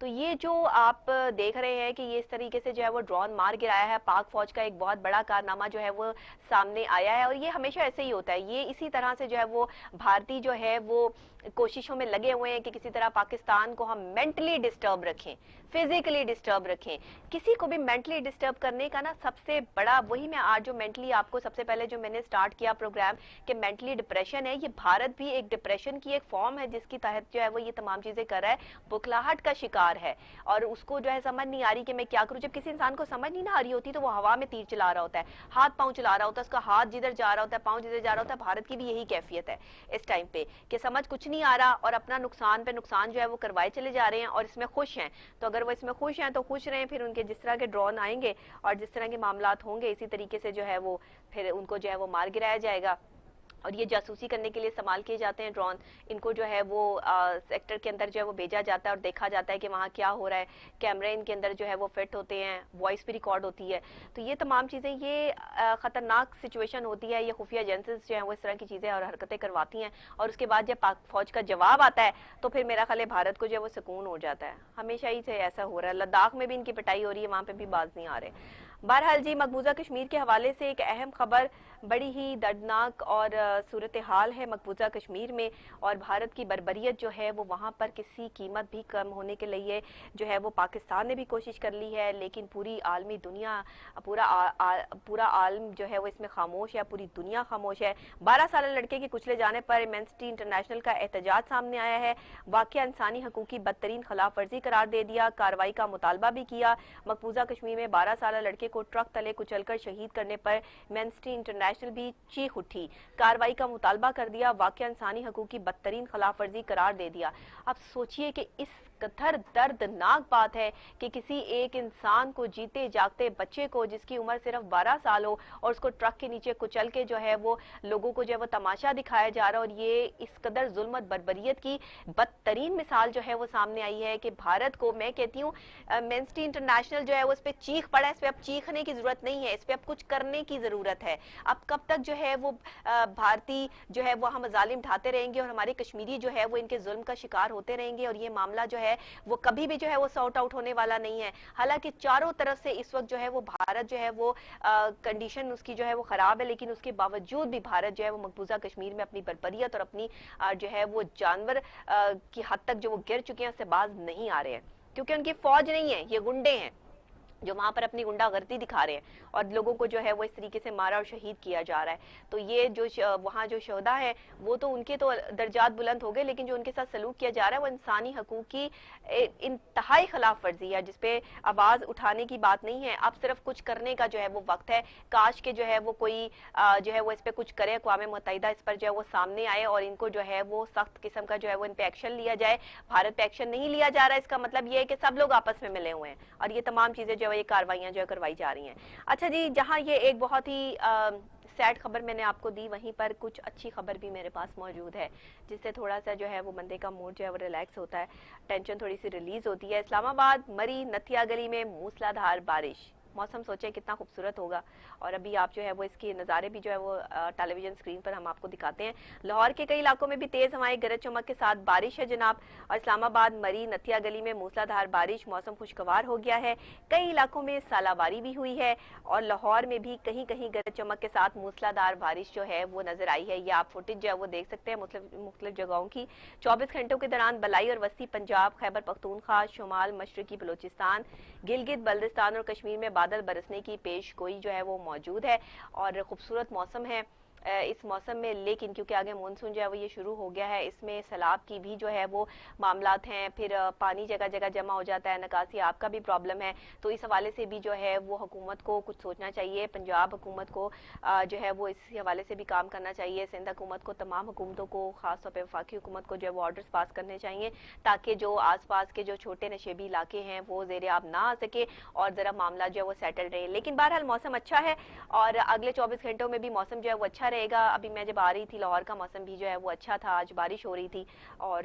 تو یہ جو آپ دیکھ رہے ہیں کہ یہ اس طریقے سے جو ہے وہ ڈرون مار گرایا ہے، پاک فوج کا ایک بہت بڑا کارنامہ جو ہے وہ سامنے آیا ہے، اور یہ ہمیشہ ایسے ہی ہوتا ہے، یہ اسی طرح سے جو ہے وہ بھارتی جو ہے وہ کوششوں میں لگے ہوئے ہیں کہ کسی طرح پاکستان کو ہم مینٹلی ڈسٹرب رکھیں، فزیکلی ڈسٹرب رکھیں۔ کسی کو بھی مینٹلی ڈسٹرب کرنے کا نا سب سے بڑا وہی، میں آج جو مینٹلی آپ کو سب سے پہلے جو میں نے سٹارٹ کیا پروگرام کہ مینٹلی ڈپریشن ہے، یہ بھارت بھی ایک ڈپریشن کی ایک فارم ہے جس کی تحت جو ہے وہ یہ تمام چیزیں کر رہا ہے، بکھلاہٹ کا شکار ہے، اور اس کو جو ہے سمجھ نہیں آ رہی کہ میں کیا کروں۔ جب کسی انسان کو سمجھ نہیں نہ آ رہی ہوتی تو وہ ہوا میں تیر چلا رہا ہوتا ہے، ہاتھ پاؤں چلا رہا ہوتا ہے، اس کا ہاتھ جدھر جا رہا ہوتا ہے، پاؤں جدھر جا رہا ہوتا ہے۔ بھارت کی بھی یہی کیفیت ہے اس ٹائم پہ کہ سمجھ کچھ نہیں آ رہا، اور اپنا نقصان پہ نقصان جو ہے وہ کروائے چلے جا رہے ہیں، اور اس میں خوش ہیں۔ تو اگر وہ اس میں خوش ہیں تو خوش رہیں، پھر ان کے جس طرح کے ڈرون آئیں گے اور جس طرح کے معاملات ہوں گے اسی طریقے سے جو ہے وہ پھر ان کو جو ہے وہ مار گرایا جائے گا۔ اور یہ جاسوسی کرنے کے لیے استعمال کیے جاتے ہیں ڈرون، ان کو جو ہے وہ سیکٹر کے اندر جو ہے وہ بھیجا جاتا ہے اور دیکھا جاتا ہے کہ وہاں کیا ہو رہا ہے، کیمرے ان کے اندر جو ہے وہ فٹ ہوتے ہیں، وائس بھی ریکارڈ ہوتی ہے۔ تو یہ تمام چیزیں یہ خطرناک سچویشن ہوتی ہے، یہ خفیہ ایجنسیز جو ہیں وہ اس طرح کی چیزیں اور حرکتیں کرواتی ہیں، اور اس کے بعد جب پاک فوج کا جواب آتا ہے تو پھر میرا خیال ہے بھارت کو جو ہے وہ سکون ہو جاتا ہے۔ ہمیشہ ہی سے ایسا ہو رہا ہے، لداخ میں بھی ان کی پٹائی ہو رہی ہے، وہاں پہ بھی باز نہیں آ رہے۔ بہرحال جی، مقبوضہ کشمیر کے حوالے سے ایک اہم خبر، بڑی ہی دردناک اور صورتحال ہے مقبوضہ کشمیر میں، اور بھارت کی بربریت جو ہے وہ وہاں پر کسی قیمت بھی کم ہونے کے لیے جو ہے وہ پاکستان نے بھی کوشش کر لی ہے، لیکن پوری عالمی دنیا، پورا عالم جو ہے وہ اس میں خاموش ہے، پوری دنیا خاموش ہے۔ 12 سالہ لڑکے کے کچلے جانے پر ایمنسٹی انٹرنیشنل کا احتجاج سامنے آیا ہے، واقعہ انسانی حقوق کی بدترین خلاف ورزی قرار دے دیا، کارروائی کا مطالبہ بھی کیا۔ مقبوضہ کشمیر میں 12 سالہ لڑکے کو ٹرک تلے کچل کر شہید کرنے پر ایمنسٹی انٹرنیشنل بھی چیخ اٹھی، کارروائی کا مطالبہ کر دیا، واقعہ انسانی حقوق کی بدترین خلاف ورزی قرار دے دیا۔ اب سوچئے کہ اس قدر دردناک بات ہے کہ کسی ایک انسان کو، جیتے جاگتے بچے کو جس کی عمر صرف 12 سال ہو، اور اس کو ٹرک کے نیچے کچل کے جو ہے وہ لوگوں کو جو ہے وہ تماشا دکھایا جا رہا ہے، اور یہ اس قدر ظلمت بربریت کی بدترین مثال جو ہے وہ سامنے آئی ہے کہ بھارت کو، میں کہتی ہوں ایمنسٹی انٹرنیشنل جو ہے وہ اس پہ چیخ پڑا ہے، اس پہ اب چیخنے کی ضرورت نہیں ہے، اس پہ اب کچھ کرنے کی ضرورت ہے۔ اب کب تک جو ہے وہ بھارتی جو ہے وہ ہم ظالم ڈھاتے رہیں گے، اور ہمارے کشمیری جو ہے وہ ان کے ظلم کا شکار ہوتے رہیں گے، اور یہ معاملہ جو ہے وہ کبھی بھی جو ہے وہ سارٹ آؤٹ ہونے والا نہیں ہے۔ حالانکہ چاروں طرف سے اس وقت جو ہے وہ بھارت جو ہے وہ کنڈیشن اس کی جو ہے وہ خراب ہے، لیکن اس کے باوجود بھی بھارت جو ہے وہ مقبوضہ کشمیر میں اپنی بربریت اور اپنی جو ہے وہ جانور کی حد تک جو وہ گر چکے ہیں اس سے باز نہیں آ رہے ہیں، کیونکہ ان کی فوج نہیں ہے، یہ گنڈے ہیں جو وہاں پر اپنی گنڈا گردی دکھا رہے ہیں، اور لوگوں کو جو ہے وہ اس طریقے سے مارا اور شہید کیا جا رہا ہے۔ تو یہ جو وہاں جو شہداء ہیں وہ تو ان کے تو درجات بلند ہو گئے، لیکن جو ان کے ساتھ سلوک کیا جا رہا ہے وہ انسانی حقوق کی انتہائی خلاف ورزی ہے، جس پہ آواز اٹھانے کی بات نہیں ہے۔ اب صرف کچھ کرنے کا جو ہے وہ وقت ہے، کاش کہ جو ہے وہ کوئی جو ہے وہ اس پہ کچھ کرے، اقوام متحدہ اس پر جو ہے وہ سامنے آئے اور ان کو جو ہے وہ سخت قسم کا جو ہے وہ ان پہ ایکشن لیا جائے۔ بھارت پہ ایکشن نہیں لیا جا رہا ہے، اس کا مطلب یہ ہے کہ سب لوگ آپس میں ملے ہوئے ہیں، اور یہ تمام چیزیں جو ہے یہ کاروائیاں جو ہے کروائی جا رہی ہیں۔ اچھا جی، جہاں یہ ایک بہت ہی سیڈ خبر میں نے آپ کو دی، وہیں پر کچھ اچھی خبر بھی میرے پاس موجود ہے، جس سے تھوڑا سا جو ہے وہ بندے کا موڈ جو ہے وہ ریلیکس ہوتا ہے، ٹینشن تھوڑی سی ریلیز ہوتی ہے۔ اسلام آباد مری نتھیا گلی میں موسلا دھار بارش، موسم سوچیں کتنا خوبصورت ہوگا، اور ابھی آپ جو ہے وہ اس کی نظارے بھی جو ہے وہ ٹیلی ویژن اسکرین پر ہم آپ کو دکھاتے ہیں۔ لاہور کے کئی علاقوں میں بھی تیز ہوائیں، گرج چمک کے ساتھ بارش ہے جناب، اور اسلام آباد مری نتھیا گلی میں موسلا دھار بارش، موسم خوشگوار ہو گیا ہے، کئی علاقوں میں ژالہ باری بھی ہوئی ہے، اور لاہور میں بھی کہیں کہیں گرج چمک کے ساتھ موسلا دھار بارش جو ہے وہ نظر آئی ہے۔ یہ آپ فوٹیج جو ہے وہ دیکھ سکتے ہیں مختلف جگہوں کی۔ 24 گھنٹوں کے دوران بلائی اور وسطی پنجاب، خیبر پختونخوا، شمال مشرقی بلوچستان، گلگت بلتستان اور کشمیر میں بادل برسنے کی پیش گوئی جو ہے وہ موجود ہے، اور خوبصورت موسم ہے اس موسم میں، لیکن کیونکہ آگے مونسون جو ہے وہ یہ شروع ہو گیا ہے، اس میں سیلاب کی بھی جو ہے وہ معاملات ہیں، پھر پانی جگہ جگہ جمع ہو جاتا ہے، نکاسی آب کا بھی پرابلم ہے، تو اس حوالے سے بھی جو ہے وہ حکومت کو کچھ سوچنا چاہیے، پنجاب حکومت کو جو ہے وہ اس حوالے سے بھی کام کرنا چاہیے، سندھ حکومت کو، تمام حکومتوں کو، خاص طور پہ وفاقی حکومت کو جو ہے وہ آرڈرز پاس کرنے چاہیے، تاکہ جو آس پاس کے جو چھوٹے نشیبی علاقے ہیں وہ زیر آب نہ آ سکے اور ذرا معاملہ جو ہے وہ سیٹل رہے۔ لیکن بہرحال موسم اچھا ہے، اور اگلے 24 گھنٹوں میں بھی موسم جو ہے وہ اچھا رہے گا۔ ابھی میں جب آ رہی تھی لاہور کا موسم بھی جو ہے وہ اچھا تھا، آج بارش ہو رہی تھی، اور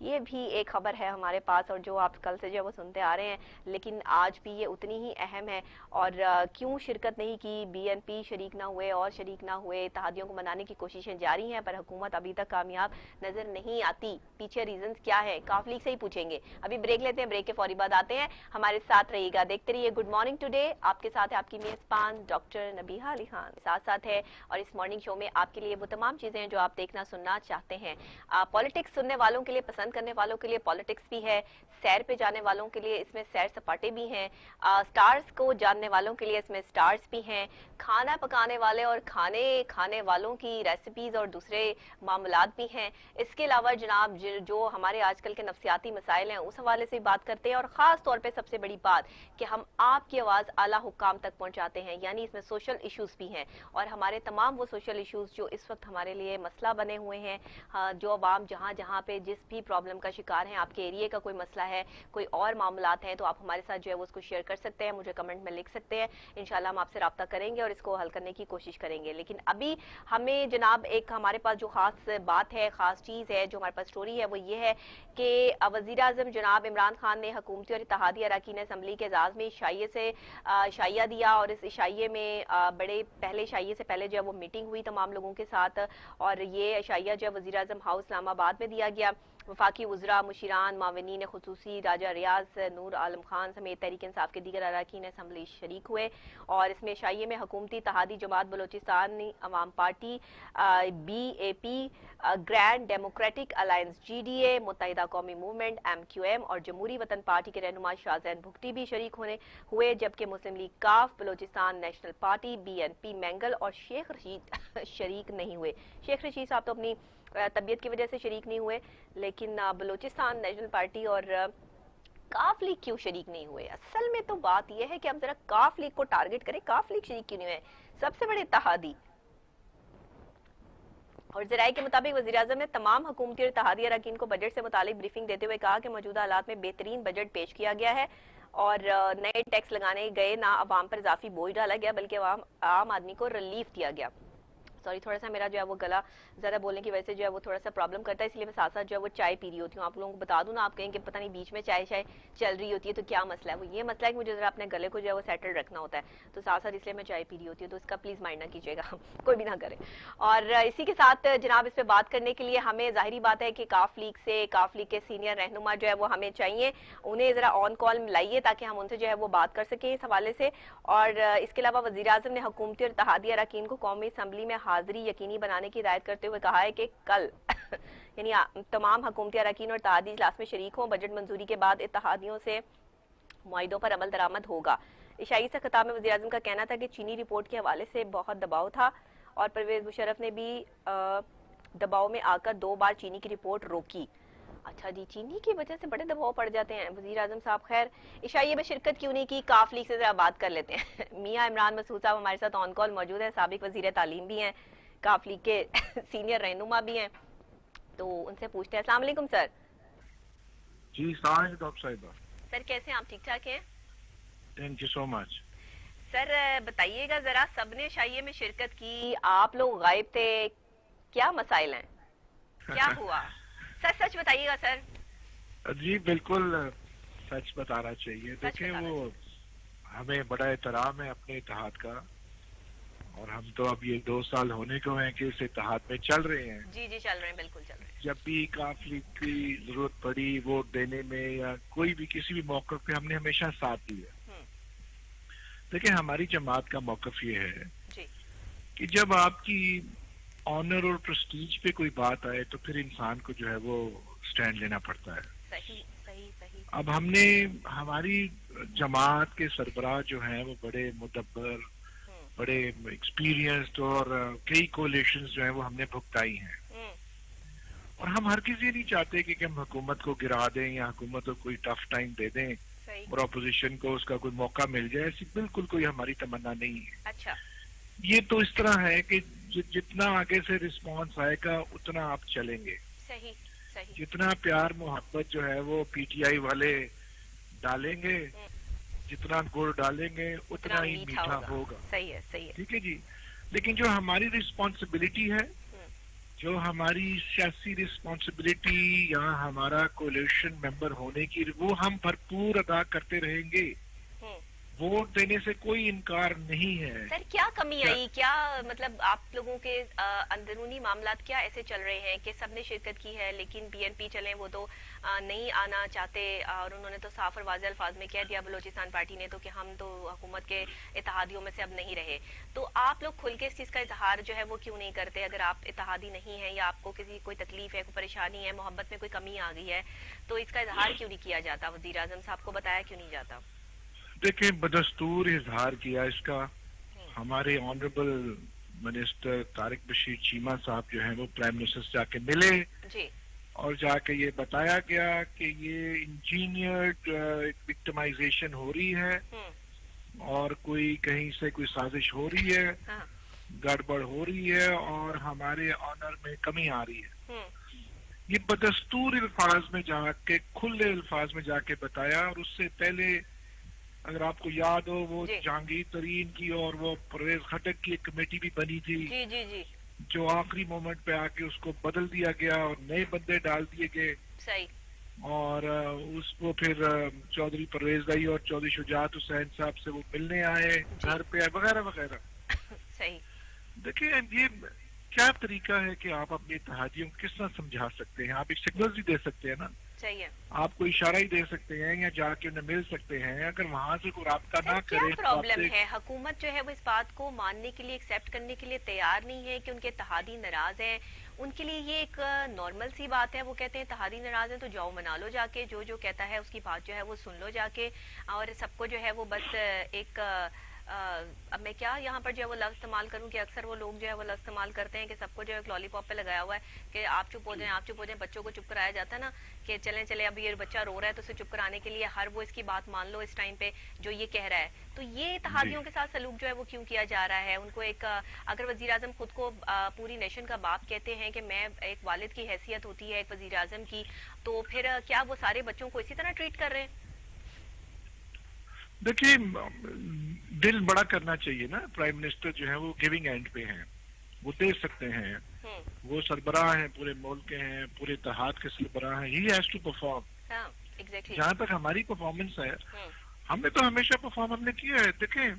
یہ بھی ایک خبر ہے ہمارے پاس اور جو آپ کل سے جو ہے وہ سنتے آ رہے ہیں، لیکن آج بھی یہ اتنی ہی اہم ہے. اور کیوں شرکت نہیں کی، بی این پی شریک نہ ہوئے اور شریک نہ ہوئے، اتحادیوں کو منانے کی کوششیں جاری ہیں پر حکومت ابھی تک کامیاب نظر نہیں آتی. پیچھے ریزنز کیا ہے، کاف لیگ سے ہی پوچھیں گے. ابھی بریک لیتے ہیں، بریک کے فوری بعد آتے ہیں. ہمارے ساتھ رہیے گا، دیکھتے رہیے گڈ مارننگ ٹوڈے. آپ کے ساتھ ہے آپ کی میزبان ڈاکٹر نبیہہ علی خان ساتھ ساتھ ہے، اور اس مارننگ شو میں آپ کے لیے وہ تمام چیزیں ہیں جو آپ دیکھنا سننا چاہتے ہیں. پالیٹکس سننے والوں کے لیے، پسند کرنے والوں کے لیے پالیٹکس بھی ہے، سیر پہ جانے والوں کے لیے اس میں سیر سپاٹے بھی ہیں، سٹارز کو جاننے والوں کے لیے اس میں سٹارز بھی ہیں، کھانا پکانے والے اور کھانے والوں کی ریسیپیز اور دوسرے معاملات بھی ہیں. اس کے علاوہ جناب جو ہمارے آج کل کے نفسیاتی مسائل ہیں اس حوالے سے بات کرتے ہیں، اور خاص طور پہ سب سے بڑی بات کہ ہم آپ کی آواز اعلیٰ حکام تک پہنچاتے ہیں، یعنی اس میں سوشل ایشوز بھی ہیں. اور ہمارے تمام وہ سوشل ایشوز جو اس وقت ہمارے لیے مسئلہ بنے ہوئے ہیں، جو عوام جہاں پہ جس بھی پرابلم کا شکار ہیں، آپ کے ایریے کا کوئی مسئلہ ہے، کوئی اور معاملات ہیں، تو آپ ہمارے ساتھ جو ہے وہ اس کو شیئر کر سکتے ہیں، مجھے کمنٹ میں لکھ سکتے ہیں. انشاءاللہ ہم آپ سے رابطہ کریں گے اور اس کو حل کرنے کی کوشش کریں گے. لیکن ابھی ہمیں جناب ایک ہمارے پاس جو خاص بات ہے، خاص چیز ہے، جو ہمارے پاس سٹوری ہے، وہ یہ ہے کہ وزیر اعظم جناب عمران خان نے حکومتی اور اتحادی اراکین اسمبلی کے اعزاز میں عشائیہ دیا. اور اس عشائیے میں عشائیے سے پہلے جو ہے وہ میٹنگ ہوئی تمام لوگوں کے ساتھ، اور یہ عشائیہ جو ہے وزیر اعظم ہاؤس اسلام آباد میں دیا گیا. وفاقی وزراء، مشیران، معاونین خصوصی، راجہ ریاض نور عالم خان سمیت تحریک انصاف کے دیگر اراکین اسمبلی شریک ہوئے. اور اس میں عشائیے میں حکومتی اتحادی جماعت بلوچستانی عوام party, B A P, grand democratic alliance G D A, Muttahida Qaumi movement M Q M اور جمہوری وطن پارٹی کے رہنما شاہ زین بھگٹی بھی شریک ہوئے، جبکہ مسلم لیگ کاف، Balochistan national party, B N P Mengal اور شیخ رشید شریک نہیں ہوئے. شیخ رشید صاحب تو اپنی طبیعت کی وجہ سے شریک نہیں ہوئے، لیکن بلوچستان نیشنل پارٹی اور کاف لیگ کیوں شریک نہیں ہوئے؟ اصل میں تو بات یہ ہے کہ ہم ذرا کاف لیگ کو ٹارگٹ کریں. کاف لیگ شریک کیوں نہیں ہوئے؟ سب سے بڑے اتحادی. اور ذرائع کے مطابق وزیر اعظم نے تمام حکومتی اور اتحادی اراکین کو بجٹ سے متعلق بریفنگ دیتے ہوئے کہا کہ موجودہ حالات میں بہترین بجٹ پیش کیا گیا ہے، اور نئے ٹیکس لگانے گئے، نہ عوام پر اضافی بوجھ ڈالا گیا، بلکہ عام آدمی کو ریلیف دیا گیا. سوری، تھوڑا سا میرا جو ہے وہ گلا زیادہ بولنے کی وجہ سے جو ہے وہ تھوڑا سا پرابلم کرتا ہے، اس لیے میں ساتھ ساتھ جو ہے وہ چائے پی رہی ہوتی ہوں. آپ لوگوں کو بتا دوں نا، آپ کہیں کہ پتہ نہیں بیچ میں چائے چل رہی ہوتی ہے تو کیا مسئلہ ہے. وہ یہ مسئلہ ہے کہ مجھے ذرا اپنے گلے کو جو ہے وہ سیٹل رکھنا ہوتا ہے، تو ساتھ ساتھ اس لیے میں چائے پی رہی ہوتی ہوں، تو اس کا پلیز مائنڈ نہ کیجیے گا، کوئی بھی نہ کرے. اور اسی کے ساتھ جناب اس پہ بات کرنے کے لیے ہمیں ظاہری بات ہے کہ کاف لیگ کے سینئر رہنما جو ہے وہ ہمیں چاہیے، انہیں ذرا آن کال ملائیے تاکہ ہم ان سے جو ہے وہ بات کر سکیں اس حوالے سے. اور اس کے علاوہ وزیر اعظم نے حکومتی اور اتحادی اراکین کو قومی اسمبلی میں حاضری یقینی بنانے کی ہدایت کرتے ہوئے کہا ہے کہ کل یعنی تمام حکومتی اراکین اور اتحادی اجلاس میں شریک ہوں. بجٹ منظوری کے بعد اتحادیوں سے معاہدوں پر عمل درآمد ہوگا. عشائی سے خطاب میں وزیر اعظم کا کہنا تھا کہ چینی رپورٹ کے حوالے سے بہت دباؤ تھا، اور پرویز مشرف نے بھی دباؤ میں آ کر 2 بار چینی کی رپورٹ روکی. اچھا جی، چینی کی وجہ سے بڑے دباؤ پڑ جاتے ہیں وزیر اعظم صاحب. خیر، عشائیے میں شرکت کیوں نہیں کی؟ کاف لیگ سے ذرا بات کر لیتے ہیں. میاں عمران مسعود صاحب ہمارے ساتھ آن کال موجود ہیں، سابق وزیر تعلیم بھی ہیں، کاف لیگ کے سینئر رہنما بھی ہیں، تو ان سے پوچھتے ہیں. السلام علیکم سر. جی السلام علیکم ڈاکٹر صاحبہ. سر کیسے ہیں آپ؟ ٹھیک ٹھاک ہیں؟ تھینک یو سو مچ. سر بتائیے گا ذرا، سب نے عشائیے میں شرکت کی، آپ لوگ غائب تھے، کیا مسائل ہیں؟ کیا ہوا؟ سچ سچ بتائیے گا سر. جی بالکل سچ بتانا چاہیے. دیکھیں وہ ہمیں بڑا احترام ہے اپنے اتحاد کا، اور ہم تو اب یہ 2 سال ہونے کو ہیں کہ اس اتحاد میں چل رہے ہیں. جی جی چل رہے ہیں، بالکل چل رہے ہیں. جب بھی کاف لیگ کی ضرورت پڑی ووٹ دینے میں یا کوئی بھی کسی بھی موقف پہ، ہم نے ہمیشہ ساتھ دیا. دیکھیں ہماری جماعت کا موقف یہ ہے کہ جب آپ کی آنر اور پرسٹیج پہ کوئی بات آئے تو پھر انسان کو جو ہے وہ سٹینڈ لینا پڑتا ہے. صحیح صحیح صحیح. اب ہم نے ہماری جماعت کے سربراہ جو ہیں وہ بڑے مدبر، بڑے ایکسپیرینسڈ، اور کئی کولیشنز جو ہیں وہ ہم نے بھگتائی ہیں. اور ہم ہر کسی نہیں چاہتے کہ ہم حکومت کو گرا دیں یا حکومت کو کوئی ٹف ٹائم دے دیں اور اپوزیشن کو اس کا کوئی موقع مل جائے. ایسی بالکل کوئی ہماری تمنا نہیں ہے. اچھا. یہ تو اس طرح ہے کہ جتنا آگے سے رسپانس آئے گا اتنا آپ چلیں گے. صحیح صحیح. جتنا پیار محبت جو ہے وہ پی ٹی آئی والے ڈالیں گے، جتنا گڑ ڈالیں گے اتنا ہی میٹھا ہوگا. صحیح ہے صحیح ہے. ٹھیک ہے جی. لیکن جو ہماری رسپانسبلٹی ہے جو ہماری سیاسی رسپانسبلٹی یا ہمارا کولیشن ممبر ہونے کی وہ ہم بھرپور ادا کرتے رہیں گے. ووٹ دینے سے کوئی انکار نہیں ہے. سر کیا کمی آئی, کیا مطلب آپ لوگوں کے اندرونی معاملات کیا ایسے چل رہے ہیں کہ سب نے شرکت کی ہے لیکن بی این پی چلیں وہ تو نہیں آنا چاہتے, اور انہوں نے تو صاف اور واضح الفاظ میں کہہ دیا بلوچستان پارٹی نے تو کہ ہم تو حکومت کے اتحادیوں میں سے اب نہیں رہے. تو آپ لوگ کھل کے اس چیز کا اظہار جو ہے وہ کیوں نہیں کرتے؟ اگر آپ اتحادی نہیں ہیں یا آپ کو کسی کوئی تکلیف ہے, کوئی پریشانی ہے, محبت میں کوئی کمی آ گئی ہے, تو اس کا اظہار کیوں نہیں کیا جاتا؟ وزیر اعظم صاحب کو بتایا کیوں نہیں جاتا؟ دیکھیں بدستور اظہار کیا اس کا. ہمارے آنریبل منسٹر طارق بشیر چیمہ صاحب جو ہیں وہ پرائم منسٹر سے جا کے ملے جی, اور جا کے یہ بتایا گیا کہ یہ انجینئرڈ وکٹمائزیشن ہو رہی ہے اور کوئی کہیں سے کوئی سازش ہو رہی ہے, گڑبڑ ہو رہی ہے اور ہمارے آنر میں کمی آ رہی ہے. یہ بدستور الفاظ میں جا کے, کھلے الفاظ میں جا کے بتایا. اور اس سے پہلے اگر آپ کو یاد ہو وہ جہانگیر ترین کی اور وہ پرویز خٹک کی ایک کمیٹی بھی بنی تھی, جی جی جی, جو آخری مومنٹ پہ آ کے اس کو بدل دیا گیا اور نئے بندے ڈال دیے گئے. صحیح. اور اس کو پھر چودھری پرویز بھائی اور چودھری شجاعت حسین صاحب سے وہ ملنے آئے گھر پہ وغیرہ وغیرہ. صحیح. دیکھیں یہ کیا طریقہ ہے کہ آپ اپنے اتحادیوں کو کس طرح سمجھا سکتے ہیں؟ آپ ایک سگنل بھی دے سکتے ہیں نا, صحیح ہے, آپ کو اشارہ ہی دے سکتے ہیں یا جا کے انہیں مل سکتے ہیں. اگر وہاں سے کوئی رابطہ نہ کرے, کیا پرابلم ہے؟ حکومت جو ہے وہ اس بات کو ماننے کے لیے, ایکسیپٹ کرنے کے لیے تیار نہیں ہے کہ ان کے اتحادی ناراض ہیں. ان کے لیے یہ ایک نارمل سی بات ہے, وہ کہتے ہیں اتحادی ناراض ہیں تو جاؤ منا لو جا کے, جو کہتا ہے اس کی بات جو ہے وہ سن لو جا کے, اور سب کو جو ہے وہ بس ایک اب میں کیا یہاں پر جو ہے وہ لفظ استعمال کروں کہ اکثر وہ لوگ جو ہے وہ لفظ استعمال کرتے ہیں کہ سب کو جو ہے لالی پاپ پہ لگایا ہوا ہے کہ آپ چپ ہو جائیں, آپ چپ ہو جائیں. بچوں کو چپ کرایا جاتا ہے نا کہ چلیں اب یہ بچہ رو رہا ہے تو اسے چپ کرانے کے لیے ہر وہ اس کی بات مان لو اس ٹائم پہ جو یہ کہہ رہا ہے. تو یہ اتحادیوں کے ساتھ سلوک جو ہے وہ کیوں کیا جا رہا ہے؟ ان کو ایک اگر وزیر اعظم خود کو پوری نیشن کا باپ کہتے ہیں کہ میں ایک والد کی حیثیت ہوتی ہے ایک وزیر اعظم کی, تو پھر کیا وہ سارے بچوں کو اسی طرح ٹریٹ کر رہے ہیں؟ دیکھیے دل بڑا کرنا چاہیے نا. پرائم منسٹر جو ہیں وہ گیونگ اینڈ پہ ہیں, وہ دے سکتے ہیں, وہ سربراہ ہیں پورے ملک کے ہیں, پورے اتحاد کے سربراہ ہیں. He has to perform. جہاں تک ہماری پرفارمنس ہے, ہم نے تو ہمیشہ پرفارم ہم نے کیا ہے. دیکھیں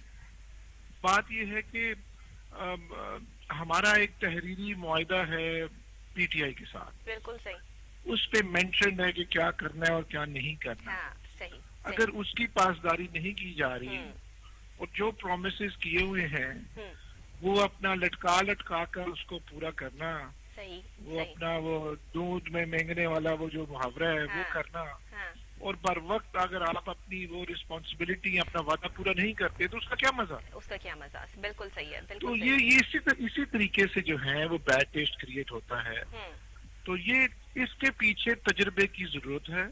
بات یہ ہے کہ ہمارا ایک تحریری معاہدہ ہے پی ٹی آئی کے ساتھ, بالکل صحیح, اس پہ مینشن ہے کہ کیا کرنا ہے اور کیا نہیں کرنا. صحیح. اگر اس کی پاسداری نہیں کی جا رہی اور جو پرومسز کیے ہوئے ہیں وہ اپنا لٹکا کر اس کو پورا کرنا, وہ اپنا وہ دودھ میں مینگنے والا وہ جو محاورہ ہے وہ کرنا, اور بر وقت اگر آپ اپنی وہ رسپانسبلٹی اپنا وعدہ پورا نہیں کرتے تو اس کا کیا مزہ؟ اس کا کیا مزہ؟ بالکل صحیح ہے. تو یہ اسی طریقے سے جو ہے وہ بیڈ ٹیسٹ کریٹ ہوتا ہے. تو یہ اس کے پیچھے تجربے کی ضرورت ہے,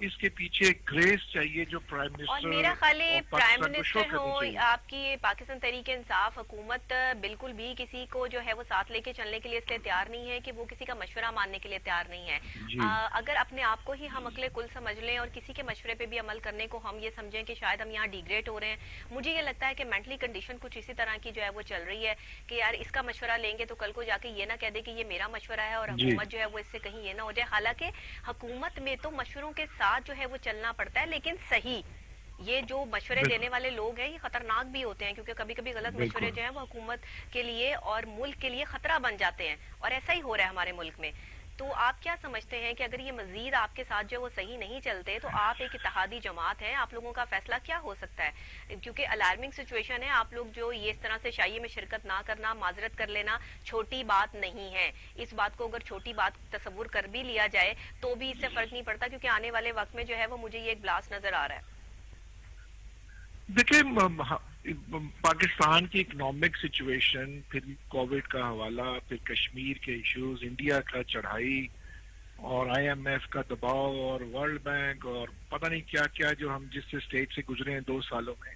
اس کے پیچھے گریس چاہیے جو پرائم منسٹر, اور میرا خیال ہے پرائم منسٹر ہو آپ کی پاکستان تحریک انصاف حکومت بالکل بھی کسی کو جو ہے وہ ساتھ لے کے چلنے کے لیے اس لیے تیار نہیں ہے کہ وہ کسی کا مشورہ ماننے کے لیے تیار نہیں ہے. اگر اپنے آپ کو ہی ہم عقل کل سمجھ لیں اور کسی کے مشورے پہ بھی عمل کرنے کو ہم یہ سمجھیں کہ شاید ہم یہاں ڈیگریڈ ہو رہے ہیں. مجھے یہ لگتا ہے کہ مینٹلی کنڈیشن کچھ اسی طرح کی جو ہے وہ چل رہی ہے کہ یار اس کا مشورہ لیں گے تو کل کو جا کے یہ نہ کہہ دے کہ یہ میرا مشورہ ہے, اور حکومت جو ہے وہ اس سے کہیں یہ نہ ہو جائے. حالانکہ حکومت میں تو مشوروں کے ساتھ جو ہے وہ چلنا پڑتا ہے, لیکن صحیح. یہ جو مشورے دینے والے لوگ ہیں یہ خطرناک بھی ہوتے ہیں کیونکہ کبھی کبھی غلط مشورے جو ہیں وہ حکومت کے لیے اور ملک کے لیے خطرہ بن جاتے ہیں, اور ایسا ہی ہو رہا ہے ہمارے ملک میں. تو آپ کیا سمجھتے ہیں کہ اگر یہ مزید آپ کے ساتھ جو وہ صحیح نہیں چلتے تو آپ ایک اتحادی جماعت ہیں, آپ لوگوں کا فیصلہ کیا ہو سکتا ہے؟ کیونکہ الارمنگ سچویشن ہے. آپ لوگ جو یہ اس طرح سے شائعے میں شرکت نہ کرنا, معذرت کر لینا چھوٹی بات نہیں ہے. اس بات کو اگر چھوٹی بات تصور کر بھی لیا جائے تو بھی اس سے فرق نہیں پڑتا, کیونکہ آنے والے وقت میں جو ہے وہ مجھے یہ ایک بلاسٹ نظر آ رہا ہے. دیکھیں پاکستان کی اکنامک سچویشن, پھر کووڈ کا حوالہ, پھر کشمیر کے ایشوز, انڈیا کا چڑھائی اور آئی ایم ایف کا دباؤ اور ورلڈ بینک اور پتہ نہیں کیا کیا جو ہم جس اسٹیٹ سے گزرے ہیں 2 سالوں میں,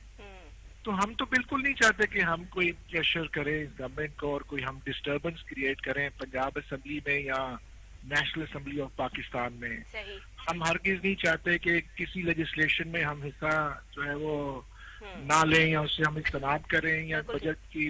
تو ہم تو بالکل نہیں چاہتے کہ ہم کوئی پریشر کریں گورنمنٹ کو اور کوئی ہم ڈسٹربنس کریٹ کریں پنجاب اسمبلی میں یا نیشنل اسمبلی آف پاکستان میں. ہم ہرگز نہیں چاہتے کہ کسی لیجسلیشن میں ہم حصہ جو ہے وہ نہ لیں یا اس سے ہم اجتناب کریں یا بجٹ کی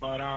12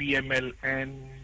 PMLN,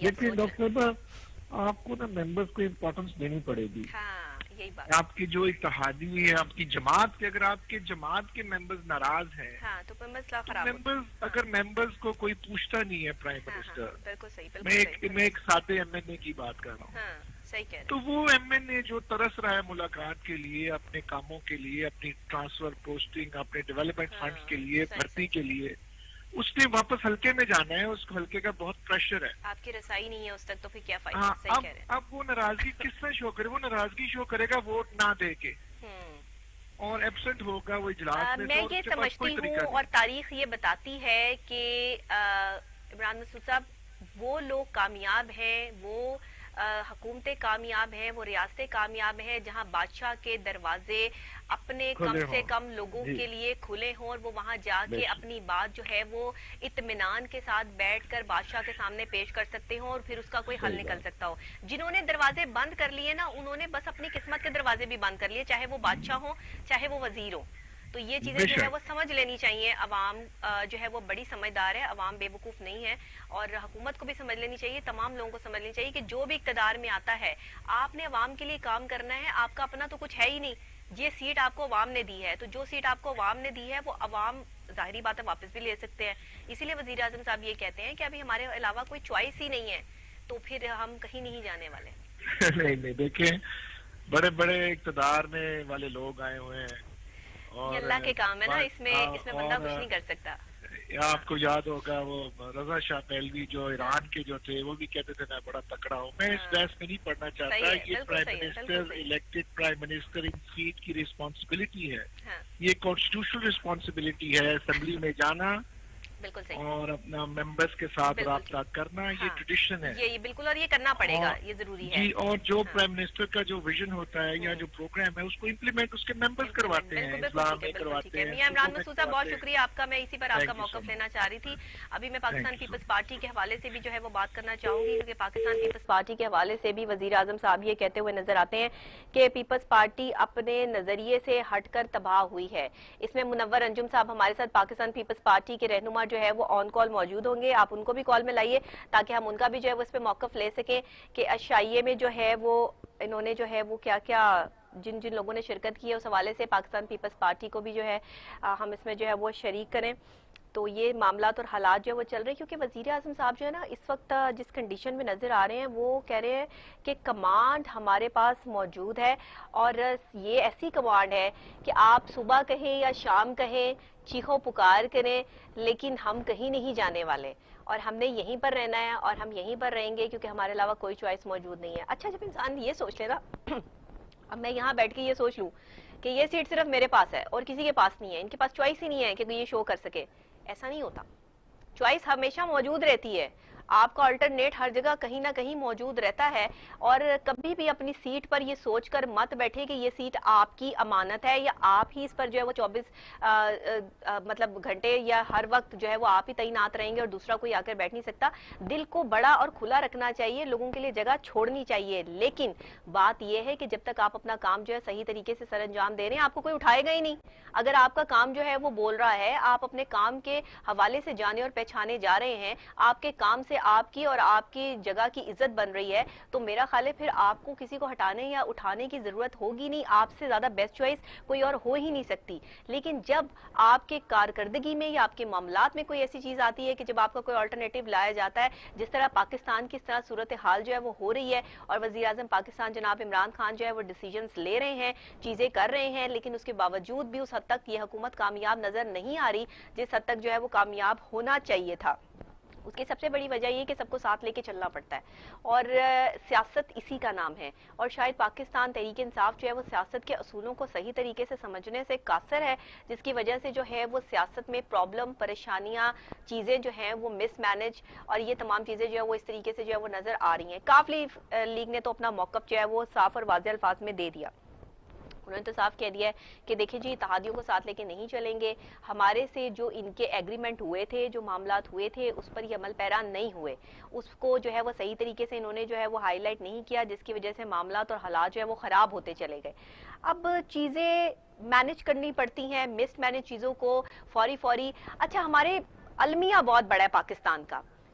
دیکھیے ڈاکٹر صاحب آپ کو نا ممبرس کو امپورٹنس دینی پڑے گی. ہاں یہی بات. آپ کی جو اتحادی ہے آپ کی جماعت کے، اگر آپ کے جماعت کے ممبرز ناراض ہیں ہاں تو پھر مسئلہ خراب ہوتا ہے. اگر ممبرز کو کوئی پوچھتا نہیں ہے پرائم منسٹر، بالکل صحیح، بالکل میں صحیح. میں ایک سادے ایم این اے کی بات کر رہا ہوں، ہاں صحیح کہہ رہے تو وہ ایم این اے جو ترس رہا ہے ملاقات کے لیے، اپنے کاموں کے لیے، اپنی ٹرانسفر پوسٹنگ، اپنے ڈیولپمنٹ فنڈز کے لیے، بھرتی کے لیے، اس نے واپس حلقے میں جانا ہے، اس حلقے کا بہت پریشر ہے. آپ کی رسائی نہیں ہے اس تک تو پھر کیا فائدہ. ہاں صحیح کہہ رہے ہیں. اب وہ ناراضگی کس طرح شو کرے؟ وہ ناراضگی شو کرے گا ووٹ نہ دے کے اور ایبسنٹ ہوگا وہ اجلاس میں یہ سمجھتی ہوں اور تاریخ یہ بتاتی ہے کہ عمران مسعود صاحب وہ لوگ کامیاب ہیں، وہ حکومتیں کامیاب ہیں، وہ ریاستیں کامیاب ہیں جہاں بادشاہ کے دروازے اپنے کم سے کم لوگوں کے لیے کھلے ہوں اور وہ وہاں جا کے اپنی بات جو ہے وہ اطمینان کے ساتھ بیٹھ کر بادشاہ کے سامنے پیش کر سکتے ہوں اور پھر اس کا کوئی حل نکل سکتا ہو. جنہوں نے دروازے بند کر لیے نا، انہوں نے بس اپنی قسمت کے دروازے بھی بند کر لیے، چاہے وہ بادشاہ ہوں چاہے وہ وزیر ہوں. تو یہ چیزیں جو ہے وہ سمجھ لینی چاہیے. عوام جو ہے وہ بڑی سمجھدار ہے، عوام بے وقوف نہیں ہے، اور حکومت کو بھی سمجھ لینی چاہیے، تمام لوگوں کو سمجھ لینی چاہیے کہ جو بھی اقتدار میں آتا ہے آپ نے عوام کے لیے کام کرنا ہے. آپ کا اپنا تو کچھ ہے ہی نہیں، یہ سیٹ آپ کو عوام نے دی ہے، تو جو سیٹ آپ کو عوام نے دی ہے وہ عوام ظاہری بات ہے واپس بھی لے سکتے ہیں. اسی لیے وزیر اعظم صاحب یہ کہتے ہیں کہ ابھی ہمارے علاوہ کوئی چوائس ہی نہیں ہے، تو پھر ہم کہیں نہیں جانے والے. نہیں دیکھیں، بڑے بڑے اقتدار میں والے لوگ آئے ہوئے ہیں، یہ اللہ کے کام ہے نا، اس میں بندہ کچھ نہیں کر سکتا. آپ کو یاد ہوگا وہ رضا شاہ پہلوی جو ایران کے جو تھے، وہ بھی کہتے تھے میں بڑا تکڑا ہوں. میں اس بحث میں نہیں پڑھنا چاہتا. یہ prime minister, elected prime minister in seat کی رسپانسبلٹی ہے، یہ کانسٹیٹیوشنل رسپانسبلٹی ہے، اسمبلی میں جانا اور اپنا ممبرس کے ساتھ رابطہ کرنا، یہ ٹریڈیشن ہے. یہ بالکل، اور یہ کرنا پڑے گا، یہ ضروری ہے. جی، اور جو پرائم منسٹر کا جو ویژن ہوتا ہے یا جو پروگرام ہے اس کو امپلیمنٹ اس کے ممبرس کرواتے ہیں، اسلام میں کرواتے ہیں. میاں عمران مسعود صاحب بہت شکریہ آپ کا. میں اسی پر آپ کا موقف لینا چاہ رہی تھی. ابھی میں پاکستان پیپلز پارٹی کے حوالے سے بھی جو ہے وہ بات کرنا چاہوں گی، کیونکہ پاکستان پیپلز پارٹی کے حوالے سے بھی وزیر اعظم صاحب یہ کہتے ہوئے نظر آتے ہیں کہ پیپلز پارٹی اپنے نظریے سے ہٹ کر تباہ ہوئی ہے. اس میں منور انجم صاحب ہمارے ساتھ پاکستان پیپلز پارٹی کے رہنما جو ہے وہ آن کال موجود ہوں گے. آپ ان کو بھی کال میں لائیے تاکہ ہم ان کا بھی جو ہے وہ اس پہ موقف لے سکیں کہ اشائیے میں جو ہے وہ انہوں نے جو ہے وہ کیا کیا جن جن لوگوں نے شرکت کی ہے اس حوالے سے پاکستان پیپلز پارٹی کو بھی جو ہے ہم اس میں جو ہے وہ شریک کریں. تو یہ معاملات اور حالات جو ہے وہ چل رہے ہیں، کیونکہ وزیر اعظم صاحب جو ہے نا اس وقت جس کنڈیشن میں نظر آ رہے ہیں وہ کہہ رہے ہیں کہ کمانڈ ہمارے پاس موجود ہے، اور یہ ایسی کمانڈ ہے کہ آپ صبح کہیں یا شام کہیں، چیخو پکار کریں، لیکن ہم کہیں نہیں جانے والے اور ہم نے یہیں پر رہنا ہے اور ہم یہیں پر رہیں گے کیونکہ ہمارے علاوہ کوئی چوائس موجود نہیں ہے. اچھا جب انسان یہ سوچ لے نا اب میں یہاں بیٹھ کے یہ سوچ لوں کہ یہ سیٹ صرف میرے پاس ہے اور کسی کے پاس نہیں ہے، ان کے پاس چوائس ہی نہیں ہے کہ یہ شو کر سکے، ایسا نہیں ہوتا. چوائس ہمیشہ موجود رہتی ہے، آپ کا الٹرنیٹ ہر جگہ کہیں نہ کہیں موجود رہتا ہے. اور کبھی بھی اپنی سیٹ پر یہ سوچ کر مت بیٹھے کہ یہ سیٹ آپ کی امانت ہے یا آپ ہی اس پر جو ہے وہ 24 مطلب گھنٹے یا ہر وقت جو ہے وہ آپ ہی تعینات رہیں گے اور دوسرا کوئی آ کر بیٹھ نہیں سکتا. دل کو بڑا اور کھلا رکھنا چاہیے، لوگوں کے لیے جگہ چھوڑنی چاہیے، لیکن بات یہ ہے کہ جب تک آپ اپنا کام جو ہے صحیح طریقے سے سر انجام دے رہے ہیں آپ کو کوئی اٹھائے گا ہی نہیں. اگر آپ کا کام جو ہے وہ بول رہا ہے، آپ اپنے کام کے حوالے سے جانے اور پہچانے جا رہے ہیں، آپ کے کام سے آپ کی اور آپ کی جگہ کی عزت بن رہی ہے، تو میرا خیال ہے پھر آپ کو کسی کو ہٹانے یا اٹھانے کی ضرورت ہوگی نہیں. آپ سے زیادہ بیسٹ چوائس کوئی اور ہو ہی نہیں سکتی. لیکن جب آپ کے کارکردگی میں یا آپ کے معاملات میں کوئی ایسی چیز آتی ہے کہ جب آپ کا کوئی آلٹرنیٹو لایا جاتا ہے، جس طرح پاکستان کی اس طرح صورتحال جو ہے وہ ہو رہی ہے اور وزیر اعظم پاکستان جناب عمران خان جو ہے وہ ڈیسیجنز لے رہے ہیں، چیزیں کر رہے ہیں، لیکن اس کے باوجود بھی اس حد تک یہ حکومت کامیاب نظر نہیں آ رہی جس حد تک جو ہے وہ کامیاب ہونا چاہیے تھا. اس کی سب سے بڑی وجہ یہ کہ سب کو ساتھ لے کے چلنا پڑتا ہے، اور سیاست اسی کا نام ہے. اور شاید پاکستان تحریک انصاف جو ہے وہ سیاست کے اصولوں کو صحیح طریقے سے سمجھنے سے قاصر ہے، جس کی وجہ سے جو ہے وہ سیاست میں پرابلم، پریشانیاں، چیزیں جو ہیں وہ مس مینج اور یہ تمام چیزیں جو ہے وہ اس طریقے سے جو ہے وہ نظر آ رہی ہیں. کاف لیگ نے تو اپنا موقف جو ہے وہ صاف اور واضح الفاظ میں دے دیا. انہوں نے تو صاف کہہ دیا ہے کہ دیکھیں جی اتحادیوں کو ساتھ لے کے نہیں چلیں گے، ہمارے سے جو ان کے ایگریمنٹ ہوئے تھے، جو معاملات ہوئے تھے، اس پر یہ عمل پیرا نہیں ہوئے، اس کو جو ہے وہ صحیح طریقے سے انہوں نے جو ہے وہ ہائی لائٹ نہیں کیا، جس کی وجہ سے معاملات اور حالات جو ہے وہ خراب ہوتے چلے گئے. اب چیزیں مینج کرنی پڑتی ہیں، مس مینج چیزوں کو فوری. اچھا ہمارے المیہ بہت بڑا ہے پاکستان کا،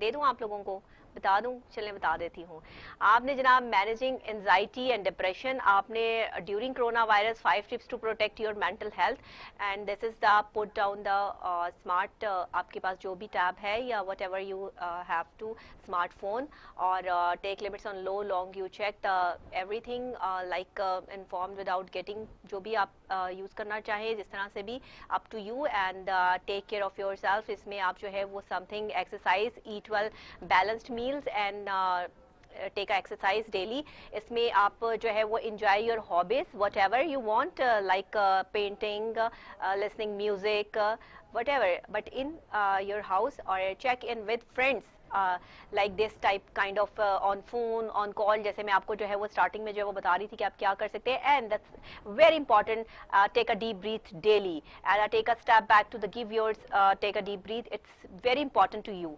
دے دوں آپ لوگوں کو, بتا دوں؟ چلیں بتا دیتی ہوں. آپ نے جناب مینیجنگ انزائٹی اینڈ ڈپریشن, آپ نے during corona virus 5 tips to protect your mental health, and this is the put down the smart, آپ کے پاس جو بھی ٹیب ہے یا whatever you have to smartphone, اور take limits on low long, you check everything like inform without getting, جو بھی آپ یوز کرنا چاہیں جس طرح سے بھی, up to you, and take care of yourself. اس میں آپ جو ہے وہ something exercise, eat well, balanced meals, and take exercise daily. اس میں آپ جو ہے وہ enjoy your hobbies whatever you want, like painting, listening music, whatever, but in your house, اور check in with friends like this type kind of on phone, on call, جیسے میں آپ کو جو ہے وہ اسٹارٹنگ میں جو ہے وہ بتا رہی تھی کہ آپ کیا کر سکتے ہیں. And that's very important, take a deep breath daily, and take a step back to the give yours, take a deep breath, it's very important to you,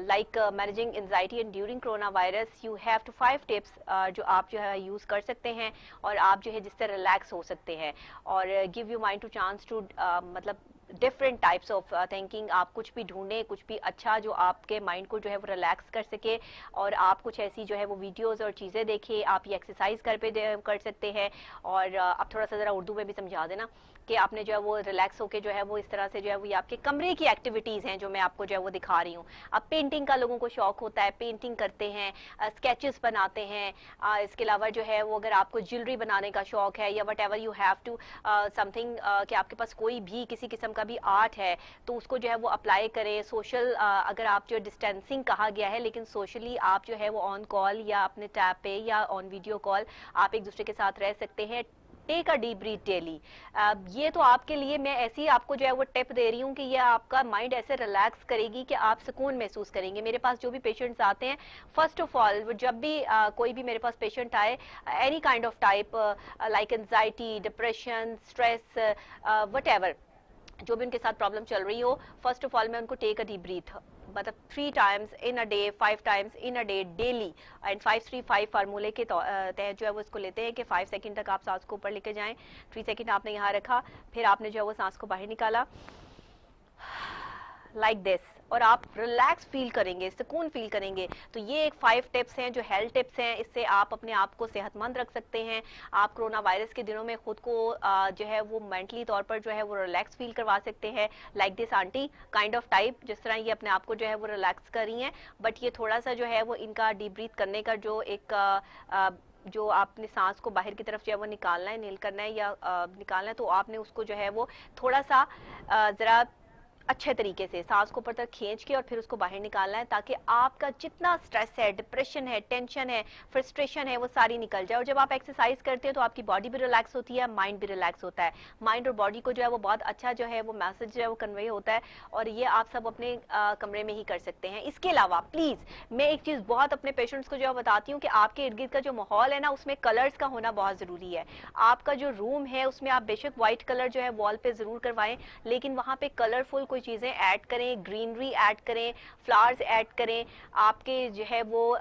like managing anxiety and during coronavirus you have to 5 tips جو آپ جو ہے use کر سکتے ہیں, اور آپ جو ہے جس سے ریلیکس ہو سکتے ہیں, اور give your mind to chance to مطلب ڈفرینٹ ٹائپس آف تھنکنگ. آپ کچھ بھی ڈھونڈیں, کچھ بھی اچھا جو آپ کے مائنڈ کو جو ہے وہ ریلیکس کر سکے, اور آپ کچھ ایسی جو ہے وہ ویڈیوز اور چیزیں دیکھیں. آپ یہ ایکسرسائز کر سکتے ہیں, اور اب تھوڑا سا ذرا اردو میں بھی سمجھا دینا کہ آپ نے جو ہے وہ ریلیکس ہو کے جو ہے وہ اس طرح سے جو ہے وہ آپ کے کمرے کی ایکٹیویٹیز ہیں جو میں آپ کو جو ہے وہ دکھا رہی ہوں. اب پینٹنگ کا لوگوں کو شوق ہوتا ہے, پینٹنگ کرتے ہیں, اسکیچز بناتے ہیں. اس کے علاوہ جو ہے وہ اگر آپ کو جیولری بنانے کا شوق ہے, یا whatever you have to something, کہ آپ کے پاس کوئی بھی کسی قسم کا بھی آرٹ ہے تو اس کو جو ہے وہ اپلائی کریں. سوشل, اگر آپ جو ڈسٹینسنگ کہا گیا ہے, لیکن سوشلی آپ جو ہے وہ آن کال یا اپنے ٹیب پہ یا آن ویڈیو کال آپ ایک دوسرے کے ساتھ رہ سکتے ہیں. ٹیک اے ڈیپ بریتھ ڈیلی. یہ تو آپ کے لیے میں ایسی آپ کو جو ہے وہ ٹپ دے رہی ہوں کہ یہ آپ کا مائنڈ ایسے ریلیکس کرے گی کہ آپ سکون محسوس کریں گے. میرے پاس جو بھی پیشنٹس آتے ہیں, فرسٹ آف آل جب بھی کوئی بھی میرے پاس پیشنٹ آئے, any kind of type like anxiety, depression, stress, what ever, جو بھی ان کے ساتھ پرابلم چل رہی ہو, فرسٹ آف آل میں ان کو ٹیک اے ڈیپ بریتھ, مطلب 3 times in a day, 5 times in a day daily, and 5-3-5 فارمولے کے تحت جو ہے وہ اس کو لیتے ہیں کہ 5 سیکنڈ تک آپ سانس کو اوپر لے کے جائیں, 3 سیکنڈ آپ نے یہاں رکھا, پھر آپ نے جو ہے وہ سانس کو باہر نکالا لائک دس, اور آپ ریلیکس فیل کریں گے, سکون فیل کریں گے. تو یہ ایک 5 ٹپس ہیں جو ہیلتھ ٹپس ہیں, اس سے آپ اپنے آپ کو صحت مند رکھ سکتے ہیں. آپ کرونا وائرس کے دنوں میں خود کو جو ہے وہ مینٹلی طور پر جو ہے وہ ریلیکس فیل کروا سکتے ہیں, like this aunty kind of type, جس طرح یہ اپنے آپ کو جو ہے وہ ریلیکس کر رہی ہیں. بٹ یہ تھوڑا سا جو ہے وہ ان کا ڈیپ بریتھ کرنے کا جو ایک جو آپ نے سانس کو باہر کی طرف جو ہے وہ نکالنا ہے, نیل کرنا ہے یا نکالنا ہے, تو آپ نے اس کو جو ہے وہ تھوڑا سا ذرا اچھے طریقے سے سانس کو اوپر تک کھینچ کے اور پھر اس کو باہر نکالنا ہے, تاکہ آپ کا جتنا سٹریس ہے, ڈپریشن ہے, ٹینشن ہے, فرسٹریشن ہے, وہ ساری نکل جائے. اور جب آپ ایکسرسائز کرتے ہیں تو آپ کی باڈی بھی ریلیکس ہوتی ہے, مائنڈ بھی ریلیکس ہوتا ہے. مائنڈ اور باڈی کو جو ہے وہ بہت اچھا جو ہے وہ میسج جو ہے وہ کنوے ہوتا ہے, اور یہ آپ سب اپنے کمرے میں ہی کر سکتے ہیں. اس کے علاوہ پلیز میں ایک چیز بہت اپنے پیشنٹس کو جو ہے بتاتی ہوں کہ آپ کے ارد گرد کا جو ماحول ہے نا, اس میں کلرز کا ہونا بہت ضروری ہے. آپ کا جو روم ہے اس میں آپ بے شک وائٹ کلر جو ہے وال پہ ضرور کروائیں, لیکن وہاں پہ کلرفل کوئی چیزیں ایڈ کریں, گرینری ایڈ کریں, فلاورز ایڈ کریں. آپ کے جو ہے وہ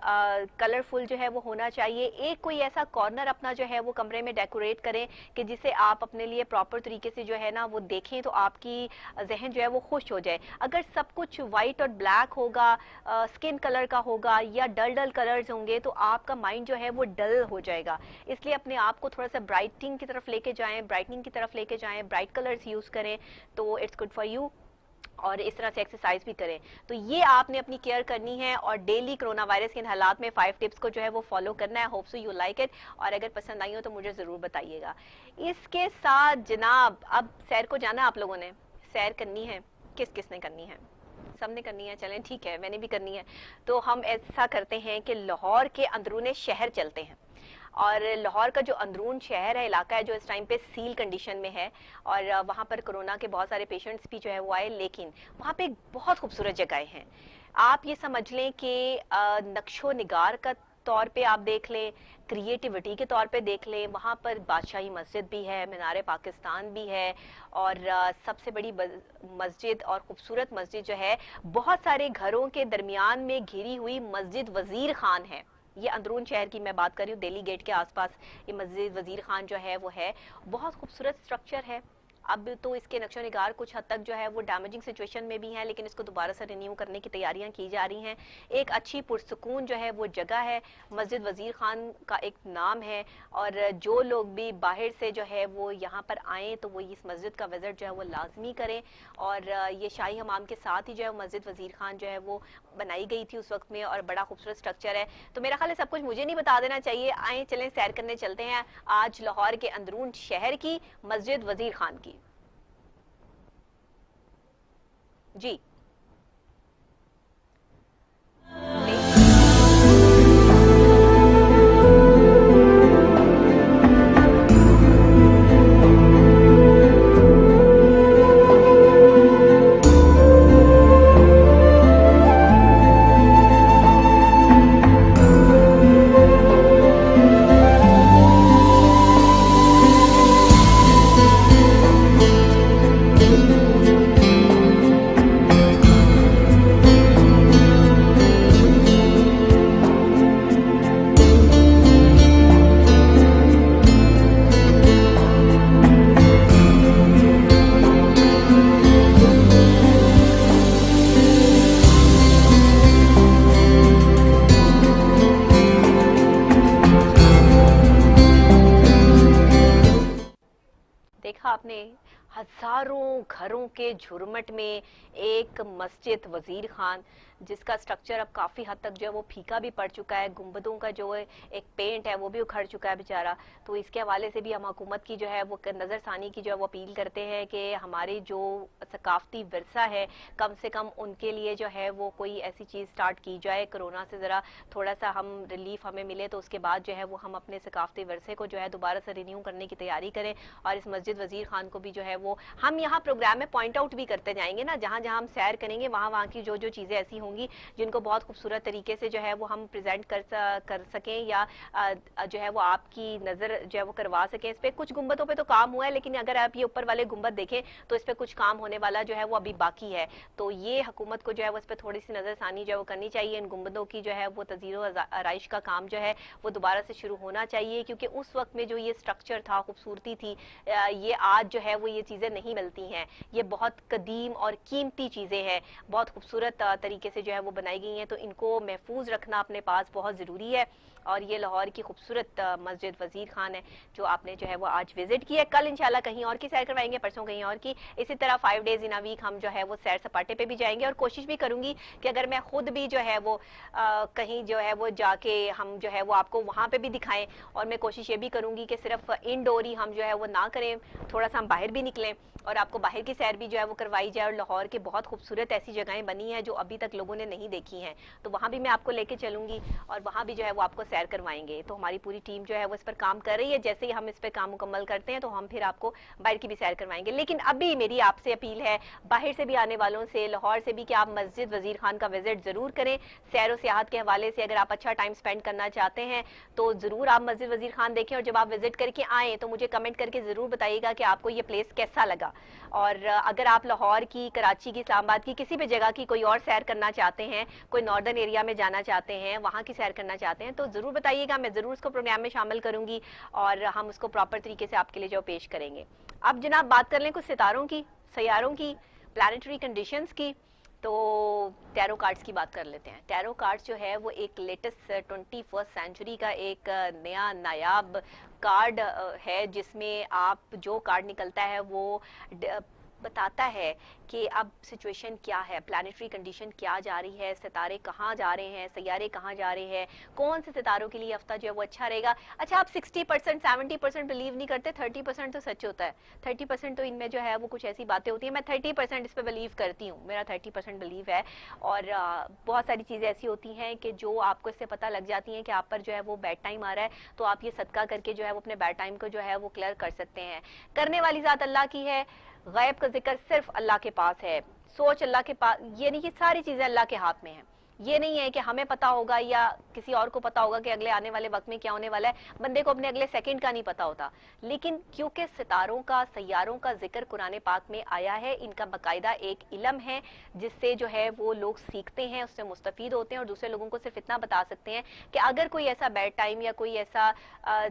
کلرفل جو ہے وہ ہونا چاہیے. ایک کوئی ایسا کارنر اپنا جو ہے وہ کمرے میں ڈیکوریٹ کریں کہ جسے آپ اپنے لیے پراپر طریقے سے جو ہے نا وہ دیکھیں تو آپ کی ذہن جو ہے وہ خوش ہو جائے. اگر سب کچھ وائٹ اور بلیک ہوگا, اسکن کلر کا ہوگا یا ڈل کلرز ہوں گے, تو آپ کا مائنڈ جو ہے وہ ڈل ہو جائے گا. اس لیے اپنے آپ کو تھوڑا سا برائٹنگ کی طرف لے کے جائیں, برائٹنگ کی طرف لے کے جائیں, برائٹ کلرز یوز کریں, تو اٹس گڈ فار یو. اور اس طرح سے ایکسرسائز بھی کریں. تو یہ آپ نے اپنی کیئر کرنی ہے, اور ڈیلی کرونا وائرس کے ان حالات میں 5 ٹپس کو جو ہے وہ فالو کرنا ہے. Hope so you like it, اور اگر پسند آئی ہو تو مجھے ضرور بتائیے گا. اس کے ساتھ جناب اب سیر کو جانا, آپ لوگوں نے سیر کرنی ہے, کس نے کرنی ہے؟ سب نے کرنی ہے, چلیں ٹھیک ہے, میں نے بھی کرنی ہے. تو ہم ایسا کرتے ہیں کہ لاہور کے اندرون شہر چلتے ہیں, اور لاہور کا جو اندرون شہر ہے, علاقہ ہے, جو اس ٹائم پہ سیل کنڈیشن میں ہے, اور وہاں پر کرونا کے بہت سارے پیشنٹس بھی جو ہے وہ آئے, لیکن وہاں پہ بہت خوبصورت جگہیں ہیں. آپ یہ سمجھ لیں کہ نقش و نگار کا طور پہ آپ دیکھ لیں, کریٹیوٹی کے طور پہ دیکھ لیں. وہاں پر بادشاہی مسجد بھی ہے, مینار پاکستان بھی ہے, اور سب سے بڑی مسجد اور خوبصورت مسجد جو ہے, بہت سارے گھروں کے درمیان میں گھری ہوئی مسجد وزیر خان ہے. یہ اندرون شہر کی میں بات کر رہی ہوں, دہلی گیٹ کے آس پاس یہ مسجد وزیر خان جو ہے وہ ہے. بہت خوبصورت سٹرکچر ہے, اب تو اس کے نقشہ نگار کچھ حد تک جو ہے وہ ڈیمیجنگ سچویشن میں بھی ہیں، لیکن اس کو دوبارہ سے رینیو کرنے کی تیاریاں کی جا رہی ہیں. ایک اچھی پرسکون جو ہے وہ جگہ ہے، مسجد وزیر خان کا ایک نام ہے، اور جو لوگ بھی باہر سے جو ہے وہ یہاں پر آئیں تو وہ اس مسجد کا وزٹ جو ہے وہ لازمی کریں. اور یہ شاہی حمام کے ساتھ ہی جو ہے مسجد وزیر خان جو ہے وہ بنائی گئی تھی اس وقت میں، اور بڑا خوبصورت سٹرکچر ہے. تو میرا خیال ہے سب کچھ مجھے نہیں بتا دینا چاہیے، آئیں چلیں سیر کرنے چلتے ہیں آج لاہور کے اندرون شہر کی مسجد وزیر خان کی. جی دیکھا آپ نے، ہزاروں گھروں کے جھرمٹ میں ایک مسجد وزیر خان جس کا سٹرکچر اب کافی حد تک جو ہے وہ پھیکا بھی پڑ چکا ہے، گنبدوں کا جو ایک پینٹ ہے وہ بھی اکھڑ چکا ہے بیچارہ. تو اس کے حوالے سے بھی ہم حکومت کی جو ہے وہ نظر ثانی کی جو ہے وہ اپیل کرتے ہیں کہ ہماری جو ثقافتی ورثہ ہے کم سے کم ان کے لیے جو ہے وہ کوئی ایسی چیز سٹارٹ کی جائے. کرونا سے ذرا تھوڑا سا ہم ریلیف ہمیں ملے تو اس کے بعد جو ہے وہ ہم اپنے ثقافتی ورثے کو جو ہے دوبارہ سے رینیو کرنے کی تیاری کریں. اور اس مسجد وزیر خان کو بھی جو ہے وہ ہم یہاں پروگرام میں پوائنٹ آؤٹ بھی کرتے جائیں گے نا، جہاں جہاں ہم سیر کریں گے وہاں کی جو چیزیں ایسی ہوں گی جن کو بہت خوبصورت طریقے سے جو ہے وہ ہم پریزنٹ کر سکیں یا جو ہے وہ آپ کی نظر جو ہے وہ کروا سکیں. اس پہ کچھ گنبدوں پہ تو کام ہوا ہے، لیکن اگر آپ یہ اوپر والے گنبد دیکھیں تو اس پہ کچھ کام ہونے والا جو ہے وہ ابھی باقی ہے. تو یہ حکومت کو جو ہے وہ اس پہ تھوڑی سی نظر ثانی جو ہے وہ کرنی چاہیے. ان گنبدوں کی جو ہے وہ تزئین و آرائش کا کام جو ہے وہ دوبارہ سے شروع ہونا چاہیے، کیونکہ اس وقت میں جو یہ سٹرکچر تھا، خوبصورتی تھی، یہ آج جو ہے وہ یہ چیزیں نہیں ملتی ہیں. یہ بہت قدیم اور قیمتی چیزیں ہیں، بہت خوبصورت طریقے سے جو ہے وہ بنائی گئی ہیں، تو ان کو محفوظ رکھنا اپنے پاس بہت ضروری ہے. اور یہ لاہور کی خوبصورت مسجد وزیر خان ہے جو آپ نے جو ہے وہ آج وزٹ کی ہے. کل انشاءاللہ کہیں اور کی سیر کروائیں گے، پرسوں کہیں اور کی. اسی طرح 5 days in a week ہم جو ہے وہ سیر سپاٹے پہ بھی جائیں گے، اور کوشش بھی کروں گی کہ اگر میں خود بھی جو ہے وہ کہیں جو ہے وہ جا کے ہم جو ہے وہ آپ کو وہاں پہ بھی دکھائیں. اور میں کوشش یہ بھی کروں گی کہ صرف انڈور ہی ہم جو ہے وہ نہ کریں، تھوڑا سا ہم باہر بھی نکلیں اور آپ کو باہر کی سیر بھی جو ہے وہ کروائی جائے. اور لاہور کے بہت خوبصورت ایسی جگہیں بنی ہیں جو ابھی تک لوگوں نے نہیں دیکھی ہیں، تو وہاں بھی میں آپ کو لے کے چلوں گی اور وہاں بھی جو ہے وہ آپ کو سیر کروائیں گے. تو ہماری پوری ٹیم جو ہے وہ اس پر کام کر رہی ہے. جیسے ہی ہم اس پہ کام مکمل کرتے ہیں تو ہم پھر آپ کو باہر کی بھی سیر کروائیں گے. لیکن ابھی میری آپ سے اپیل ہے باہر سے بھی آنے والوں سے، لاہور سے بھی، کہ آپ مسجد وزیر خان کا وزٹ ضرور کریں. سیر و سیاحت کے حوالے سے اگر آپ اچھا ٹائم سپینڈ کرنا چاہتے ہیں تو ضرور آپ مسجد وزیر خان دیکھیں، اور جب آپ وزٹ کر کے آئیں تو مجھے کمنٹ کر کے ضرور بتائیے گا کہ آپ کو یہ پلیس کیسا لگا. اور اگر آپ لاہور کی، کراچی کی، اسلام آباد کی کسی بھی جگہ کی کوئی اور سیر کرنا چاہتے ہیں، کوئی ناردرن ایریا میں جانا چاہتے ہیں، وہاں کی سیر کرنا چاہتے ہیں، تو ضرور بتائیے گا. میں ضرور اس کو پروگرام میں شامل کروں گی اور ہم اس کو پراپر طریقے سے آپ کے لیے جو پیش کریں گے. اب جناب بات کر لیں کچھ ستاروں کی، سیاروں کی، پلانیٹری کنڈیشنز کی. تو ٹیرو کارڈز کی بات کر لیتے ہیں. ٹیرو کارڈز جو ہے وہ ایک لیٹسٹ 21st سینچری کا ایک نیا نایاب کارڈ ہے، جس میں آپ جو کارڈ نکلتا ہے وہ بتاتا ہے کہ اب سچویشن کیا ہے، پلانیٹری کنڈیشن کیا جا رہی ہے، ستارے کہاں جا رہے ہیں، سیارے کہاں جا رہے ہیں، کون سے ستاروں کے لیے ہفتہ جو ہے وہ اچھا رہے گا. اچھا آپ 60% 70% بلیو نہیں کرتے، 30% تو سچ ہوتا ہے. 30% تو ان میں جو ہے وہ کچھ ایسی باتیں ہوتی ہیں. میں 30% اس پہ بلیو کرتی ہوں، میرا 30% بلیو ہے. اور بہت ساری چیزیں ایسی ہوتی ہیں کہ جو آپ کو اس سے پتہ لگ جاتی ہیں کہ آپ پر جو ہے وہ بیڈ ٹائم آ رہا ہے، تو آپ یہ صدقہ کر کے جو ہے وہ اپنے بیڈ ٹائم کو جو ہے وہ کلیئر کر سکتے ہیں. کرنے والی ذات اللہ کی ہے، غیب کا ذکر صرف اللہ کے پاس ہے، سوچ اللہ کے پاس، یعنی کہ ساری چیزیں اللہ کے ہاتھ میں ہیں. یہ نہیں ہے کہ ہمیں پتا ہوگا یا کسی اور کو پتا ہوگا کہ اگلے آنے والے وقت میں کیا ہونے والا ہے. بندے کو اپنے اگلے سیکنڈ کا نہیں پتا ہوتا. لیکن کیونکہ ستاروں کا سیاروں کا ذکر قرآن پاک میں آیا ہے, ان کا باقاعدہ ایک علم ہے جس سے جو ہے وہ لوگ سیکھتے ہیں, اس سے مستفید ہوتے ہیں اور دوسرے لوگوں کو صرف اتنا بتا سکتے ہیں کہ اگر کوئی ایسا بیڈ ٹائم یا کوئی ایسا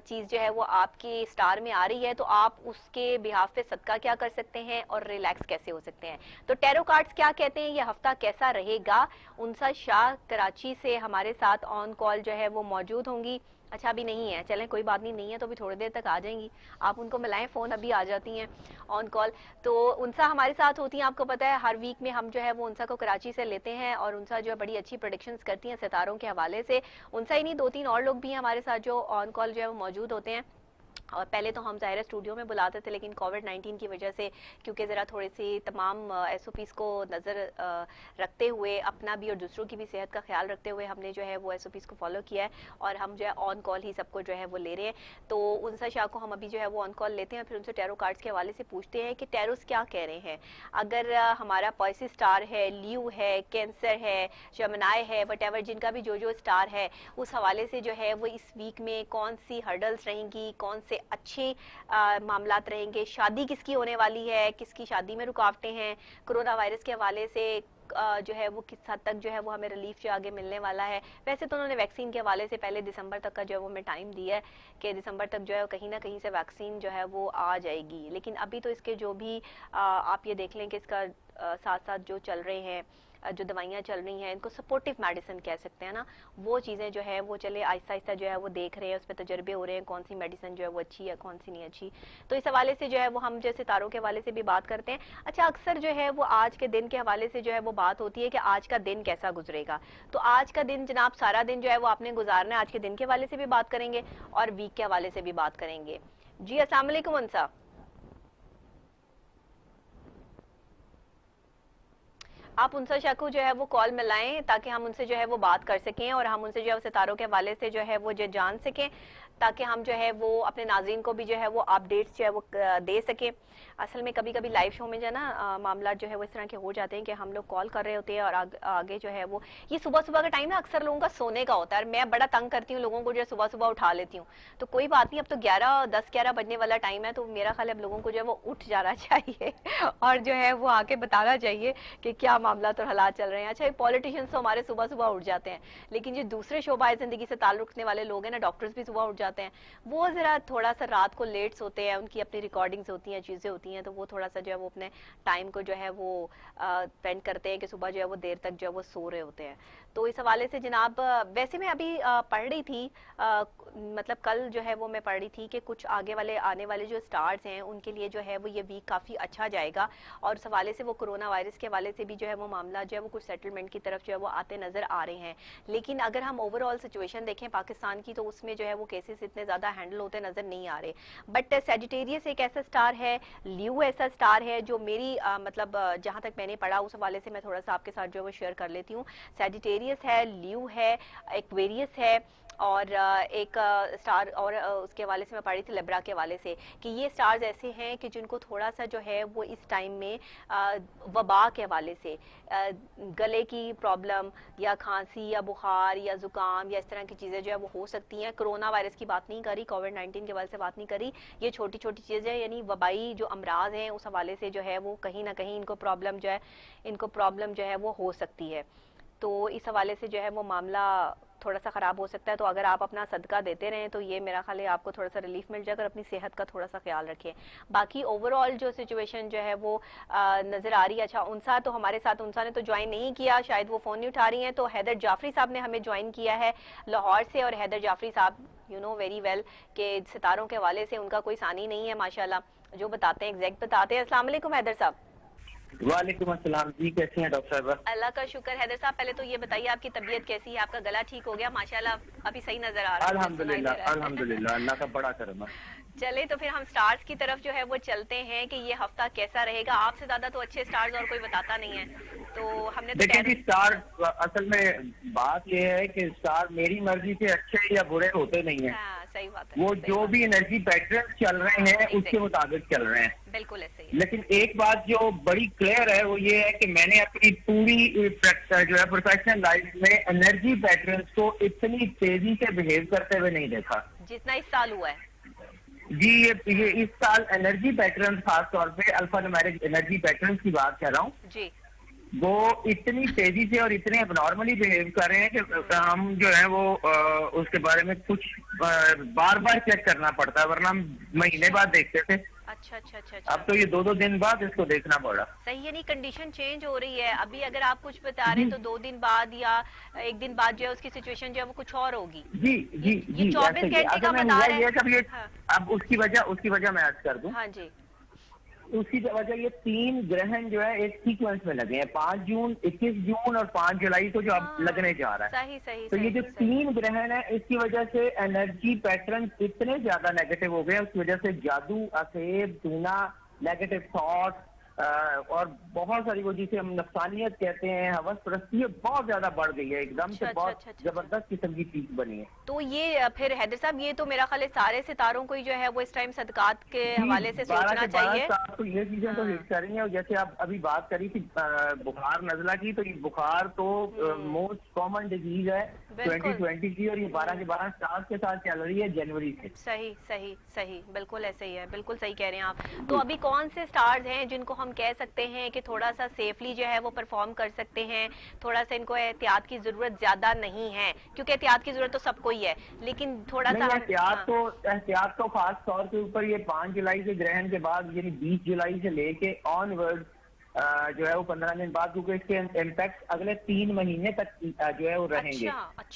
چیز جو ہے وہ آپ کے سٹار میں آ رہی ہے تو آپ اس کے بہاف پہ صدقہ کیا کر سکتے ہیں اور ریلیکس کیسے ہو سکتے ہیں. تو ٹیرو کارڈز کیا کہتے ہیں, یہ ہفتہ کیسا رہے گا. انسا شاہ کراچی سے ہمارے ساتھ آن کال جو ہے وہ موجود ہوں گی. اچھا ابھی نہیں ہے, چلیں کوئی بات نہیں ہے تو ابھی تھوڑی دیر تک آ جائیں گی. آپ ان کو ملائیں فون, ابھی آ جاتی ہیں آن کال. تو انسا ہمارے ساتھ ہوتی ہیں, آپ کو پتہ ہے ہر ویک میں ہم جو ہے وہ انسا کو کراچی سے لیتے ہیں اور انسا جو ہے بڑی اچھی پریڈکشنز کرتی ہیں ستاروں کے حوالے سے. انسا ہی نہیں, 2-3 اور لوگ بھی ہیں ہمارے ساتھ جو آن کال جو ہے وہ موجود ہوتے ہیں. اور پہلے تو ہم ظاہر اسٹوڈیو میں بلاتے تھے, لیکن کووڈ-19 کی وجہ سے کیونکہ ذرا تھوڑی سی تمام ایس او پیز کو نظر رکھتے ہوئے, اپنا بھی اور دوسروں کی بھی صحت کا خیال رکھتے ہوئے ہم نے جو ہے وہ ایس او پیز کو فالو کیا ہے اور ہم جو ہے آن کال ہی سب کو جو ہے وہ لے رہے ہیں. تو انسا شاہ کو ہم ابھی جو ہے وہ آن کال لیتے ہیں, پھر ان سے ٹیرو کارڈز کے حوالے سے پوچھتے ہیں کہ ٹیروز کیا کہہ رہے ہیں. اگر ہمارا پائسس سٹار ہے, لیو ہے, کینسر ہے, جمنائے ہے, وٹ ایور جن کا بھی جو سٹار ہے, اس حوالے سے جو ہے وہ اس ویک میں کون سی ہرڈلز رہیں گی, کون سے اچھے معاملات رہیں گے, شادی کس کی ہونے والی ہے, کس کی شادی میں رکاوٹیں ہیں, کرونا وائرس کے حوالے سے جو ہے وہ کس حد تک جو ہے وہ ہمیں ریلیف جو آگے ملنے والا ہے. ویسے تو انہوں نے ویکسین کے حوالے سے پہلے دسمبر تک کا جو ہے وہ ہمیں ٹائم دیا ہے کہ دسمبر تک جو ہے کہیں نہ کہیں سے ویکسین جو ہے وہ آ جائے گی. لیکن ابھی تو اس کے جو بھی آپ یہ دیکھ لیں کہ اس کا ساتھ ساتھ جو چل رہے ہیں, جو دوائیاں چل رہی ہیں, ان کو سپورٹیو میڈیسن کہہ سکتے ہیں نا, وہ چیزیں جو ہے وہ چلے آہستہ آہستہ جو ہے وہ دیکھ رہے ہیں, اس پہ تجربے ہو رہے ہیں کون سی میڈیسن جو ہے وہ اچھی ہے کون سی نہیں اچھی. تو اس حوالے سے جو ہے وہ ہم جو ستاروں کے حوالے سے بھی بات کرتے ہیں. اچھا اکثر جو ہے وہ آج کے دن کے حوالے سے جو ہے وہ بات ہوتی ہے کہ آج کا دن کیسا گزرے گا. تو آج کا دن جناب سارا دن جو ہے وہ آپ نے گزارنا ہے, آج کے دن کے حوالے سے بھی بات کریں گے اور ویک کے حوالے سے بھی بات کریں گے. جی السلام علیکم انسا. آپ انسا شاہ کو جو ہے وہ کال میں لائیں تاکہ ہم ان سے جو ہے وہ بات کر سکیں اور ہم ان سے جو ہے ستاروں کے حوالے سے جو ہے وہ جو جان سکیں, تاکہ ہم جو ہے وہ اپنے ناظرین کو بھی جو ہے وہ اپڈیٹس جو ہے وہ دے سکیں. اصل میں کبھی کبھی لائیو شو میں جو ہے نا معاملات جو ہے وہ اس طرح کے ہو جاتے ہیں کہ ہم لوگ کال کر رہے ہوتے ہیں اور آگے جو ہے وہ یہ صبح صبح کا ٹائم ہے, اکثر لوگوں کا سونے کا ہوتا ہے, اور میں بڑا تنگ کرتی ہوں لوگوں کو جو ہے صبح صبح اٹھا لیتی ہوں. تو کوئی بات نہیں, اب تو 10-11 بجنے والا ٹائم ہے, تو میرا خیال ہے اب لوگوں کو جو ہے وہ اٹھ جانا چاہیے اور جو ہے وہ آ کے بتانا چاہیے کہ کیا معاملات اور حالات چل رہے ہیں. اچھا پولیٹیشینز تو ہمارے صبح صبح اٹھ جاتے ہیں, لیکن جو دوسرے شعبۂ زندگی سے تعلق رکھنے والے لوگ ہیں نا, ڈاکٹرز بھی صبح اٹھ جاتے ہیں, وہ ذرا تھوڑا سا رات کو لیٹ سوتے ہیں, ان کی اپنی ریکارڈنگز ہوتی ہیں, چیزیں ہوتی ہیں, تو وہ تھوڑا سا جو ہے وہ اپنے ٹائم کو جو ہے وہ اسپینڈ کرتے ہیں کہ صبح جو ہے وہ دیر تک جو ہے وہ سو رہے ہوتے ہیں. تو اس حوالے سے جناب ویسے میں ابھی پڑھ رہی تھی, مطلب کل جو ہے وہ میں پڑھ رہی تھی کہ کچھ آگے والے آنے والے جو سٹارز ہیں ان کے لیے جو ہے وہ یہ ویک کافی اچھا جائے گا, اور اس حوالے سے وہ کرونا وائرس کے حوالے سے بھی جو ہے وہ معاملہ جو ہے وہ کچھ سیٹلمنٹ کی طرف جو ہے وہ آتے نظر آ رہے ہیں. لیکن اگر ہم اوور آل سچویشن دیکھیں پاکستان کی, تو اس میں جو ہے وہ کیسز اتنے زیادہ ہینڈل ہوتے نظر نہیں آ رہے. بٹ سیجیٹیریس ایک ایسا سٹار ہے, لیو ایسا سٹار ہے جو میری مطلب جہاں تک میں نے پڑھا اس حوالے سے میں تھوڑا سا آپ کے ساتھ جو ہے وہ شیئر کر لیتی ہوں. سیجیٹیریس ہے, لیو ہے, ایکویریس ہے, اور ایک سٹار اور اس کے حوالے سے میں پڑھ رہی تھی لیبرا کے حوالے سے, کہ یہ سٹارز ایسے ہیں کہ جن کو تھوڑا سا جو ہے وہ اس ٹائم میں وبا کے حوالے سے گلے کی پرابلم یا کھانسی یا بخار یا زکام یا اس طرح کی چیزیں جو ہے وہ ہو سکتی ہیں. کرونا وائرس کی بات نہیں کری, کووڈ-19 کے حوالے سے بات نہیں کری, یہ چھوٹی چھوٹی چیزیں یعنی وبائی جو امراض ہیں اس حوالے سے جو ہے وہ کہیں نہ کہیں ان کو پرابلم جو ہے وہ ہو سکتی ہے. تو اس حوالے سے جو ہے وہ معاملہ تھوڑا سا خراب ہو سکتا ہے. تو اگر آپ اپنا صدقہ دیتے رہیں تو یہ میرا خیال ہے آپ کو تھوڑا سا ریلیف مل جائے گا, اور اپنی صحت کا تھوڑا سا خیال رکھیں. باقی اوور آل جو سچویشن جو ہے وہ نظر آ رہی ہے. اچھا انسا تو ہمارے ساتھ, انسا نے تو جوائن نہیں کیا, شاید وہ فون نہیں اٹھا رہی ہیں. تو حیدر جعفری صاحب نے ہمیں جوائن کیا ہے لاہور سے, اور حیدر جعفری صاحب یو نو ویری ویل کہ ستاروں کے حوالے سے ان کا کوئی ثانی نہیں ہے ماشاءاللہ, جو بتاتے ہیں ایگزیکٹ بتاتے ہیں. السلام علیکم حیدر صاحب. وعلیکم السلام جی, کیسی ہیں ڈاکٹر صاحبہ؟ اللہ کا شکر. حیدر صاحب پہلے تو یہ بتائیے آپ کی طبیعت کیسی ہے, آپ کا گلا ٹھیک ہو گیا؟ ماشاءاللہ ابھی صحیح نظر آ رہا ہے. الحمدللہ الحمدللہ, اللہ کا بڑا کرم ہے. چلے تو پھر ہم سٹارز کی طرف جو ہے وہ چلتے ہیں کہ یہ ہفتہ کیسا رہے گا. آپ سے زیادہ تو اچھے سٹارز اور کوئی بتاتا نہیں ہے, تو ہم نے تو دیکھیں جی اسٹار اصل میں بات یہ ہے کہ اسٹار میری مرضی سے اچھے یا برے ہوتے نہیں ہیں. ہاں صحیح بات ہے, وہ جو بھی انرجی پیٹرن چل رہے ہیں اس کے مطابق چل رہے ہیں. بالکل ایسے ہی. لیکن ایک بات جو بڑی کلیئر ہے وہ یہ ہے کہ میں نے اپنی پوری جو ہے پروفیشنل لائف میں انرجی پیٹرنز کو اتنی تیزی سے بہیو کرتے ہوئے نہیں دیکھا جتنا اس سال ہوا ہے. جی. یہ اس سال انرجی پیٹرنز خاص طور پہ الفا نیومیرک انرجی پیٹرنز کی بات کر رہا ہوں, جی وہ اتنی تیزی سے اور اتنے اب نارملی بہیو کر رہے ہیں کہ ہم جو ہے وہ اس کے بارے میں کچھ بار بار چیک کرنا پڑتا ہے, ورنہ ہم مہینے بعد دیکھتے تھے. اچھا اچھا اچھا. اب تو یہ 2 دن بعد اس کو دیکھنا پڑا. صحیح, یعنی کنڈیشن چینج ہو رہی ہے. ابھی اگر آپ کچھ بتا رہے ہیں تو 2 دن بعد یا 1 دن بعد جو ہے اس کی سچویشن جو ہے وہ کچھ اور ہوگی. جی جی جی یہ 24 گھنٹے کا بتا رہے ہیں. اب اس کی وجہ میں عرض کر دوں. ہاں جی. اس کی وجہ یہ 3 گرہن جو ہے ایک سیکوینس میں لگے ہیں, 5 جون 21 جون اور 5 جولائی کو جو اب لگنے جا رہا ہے. صحیح صحیح. تو یہ جو 3 گرہن ہے اس کی وجہ سے انرجی پیٹرن اتنے زیادہ نیگیٹو ہو گئے ہیں. اس کی وجہ سے جادو, اسیب, ٹونا, نیگیٹو تھاٹ اور بہت ساری وہ جسے ہم نفسانیت کہتے ہیں, ہوس پرستی, بہت زیادہ بڑھ گئی ہے. ایک دم سے بہت زبردست قسم کی پیک بنی ہے. تو یہ پھر حیدر صاحب یہ تو میرا خیال ہے سارے ستاروں کو جو ہے وہ اس ٹائم صدقات کے حوالے سے سوچنا چاہیے. تو یہ چیزیں تو ہٹ کر رہی ہیں. اور جیسے آپ ابھی بات کری تھی بخار نزلہ کی, تو یہ بخار تو موسٹ کامن ڈیزیز ہے 2020 کی, اور یہ 12 کے 12 سٹارز کے ساتھ چل رہی ہے جنوری سے. صحیح صحیح صحیح, بالکل ایسے ہی ہے, بالکل صحیح کہہ رہے ہیں آپ. تو ابھی کون سے سٹارز ہیں جن کو ہم کہہ سکتے ہیں کہ تھوڑا سا سیفلی جو ہے وہ پرفارم کر سکتے ہیں, تھوڑا سا ان کو احتیاط کی ضرورت زیادہ نہیں ہے, کیونکہ احتیاط کی ضرورت تو سب کو ہی ہے, لیکن تھوڑا سا احتیاط تو خاص طور کے اوپر یہ 5 جولائی کے گرہن کے بعد یعنی 20 جولائی سے لے کے آن ورڈ جو ہے وہ 15 دن بعد, کیونکہ اس کے امپیکٹ اگلے 3 مہینے تک جو ہے وہ رہیں گے.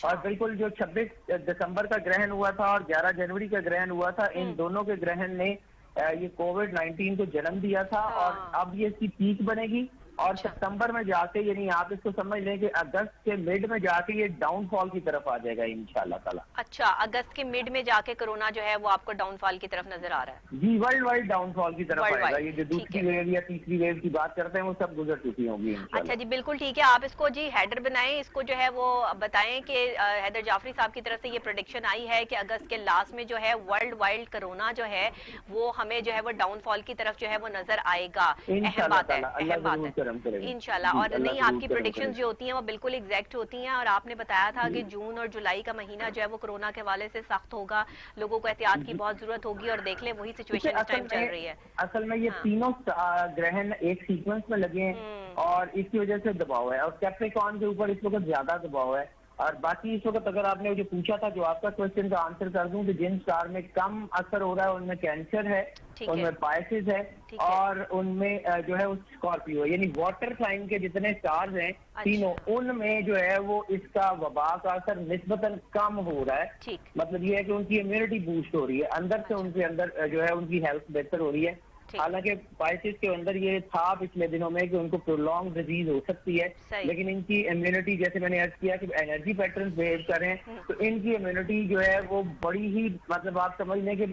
اور بالکل جو 26 دسمبر کا گرہن ہوا تھا اور 11 جنوری کا گرہن ہوا تھا, ان دونوں کے گرہن نے یہ کووڈ-19 کو جنم دیا تھا, اور اب یہ اس کی پیک بنے گی. اور ستمبر میں جا کے, یعنی آپ اس کو سمجھ لیں کہ اگست کے مڈ میں جا کے یہ ڈاؤن فال کی طرف آ جائے گا انشاءاللہ تعالی. اچھا, اگست کے مڈ میں جا کے کرونا جو ہے وہ آپ کو ڈاؤن فال کی طرف نظر آ رہا ہے. جی, ورلڈ وائڈ ڈاؤن فال کی طرف آئے گا. یہ جو دوسری ویو یا تیسری ویو کی بات کرتے ہیں وہ سب گزر چکی ہوں گی. اچھا جی, بالکل ٹھیک ہے. آپ اس کو جی ہیڈر بنائیں, اس کو جو ہے وہ بتائیں کہ حیدر جعفری صاحب کی طرف سے یہ پریڈکشن آئی ہے کہ اگست کے لاسٹ میں جو ہے ورلڈ وائڈ کرونا جو ہے وہ ہمیں جو ہے وہ ڈاؤن فال کی طرف جو ہے وہ نظر آئے گا. اہم بات ہے, اہم بات ہے انشاءاللہ. اور نہیں, آپ کی پریڈکشنز جو ہوتی ہیں وہ بالکل ایگزیکٹ ہوتی ہیں, اور آپ نے بتایا تھا کہ جون اور جولائی کا مہینہ جو ہے وہ کرونا کے حوالے سے سخت ہوگا, لوگوں کو احتیاط کی بہت ضرورت ہوگی, اور دیکھ لیں وہی سچویشن اس ٹائم چل رہی ہے. اصل میں یہ تینوں گرہن ایک سیکوینس میں لگے ہیں اور اس کی وجہ سے دباؤ ہے, اور کیپریکان کے اوپر اس وقت زیادہ دباؤ ہے. اور باقی اس وقت اگر آپ نے جو پوچھا تھا, جو آپ کا کوشچن کا آنسر کر دوں کہ جن سٹار میں کم اثر ہو رہا ہے ان میں کینسر ہے, ان میں پائسز ہے, اور ان میں جو ہے اسکارپیو, یعنی واٹر سائن کے جتنے سٹارز ہیں تینوں, ان میں جو ہے وہ اس کا وبا کا اثر نسبتاً کم ہو رہا ہے. مطلب یہ ہے کہ ان کی امیونٹی بوسٹ ہو رہی ہے, اندر سے ان کے اندر جو ہے ان کی ہیلتھ بہتر ہو رہی ہے. حالانکہ پائسز کے اندر یہ تھا پچھلے دنوں میں کہ ان کو پرولونگ ڈیزیز ہو سکتی ہے, لیکن ان کی امیونٹی, جیسے میں نے عرض کیا کہ انرجی پیٹرنز بہیو کریں, تو ان کی امیونٹی جو ہے وہ بڑی ہی, مطلب آپ سمجھ لیں کہ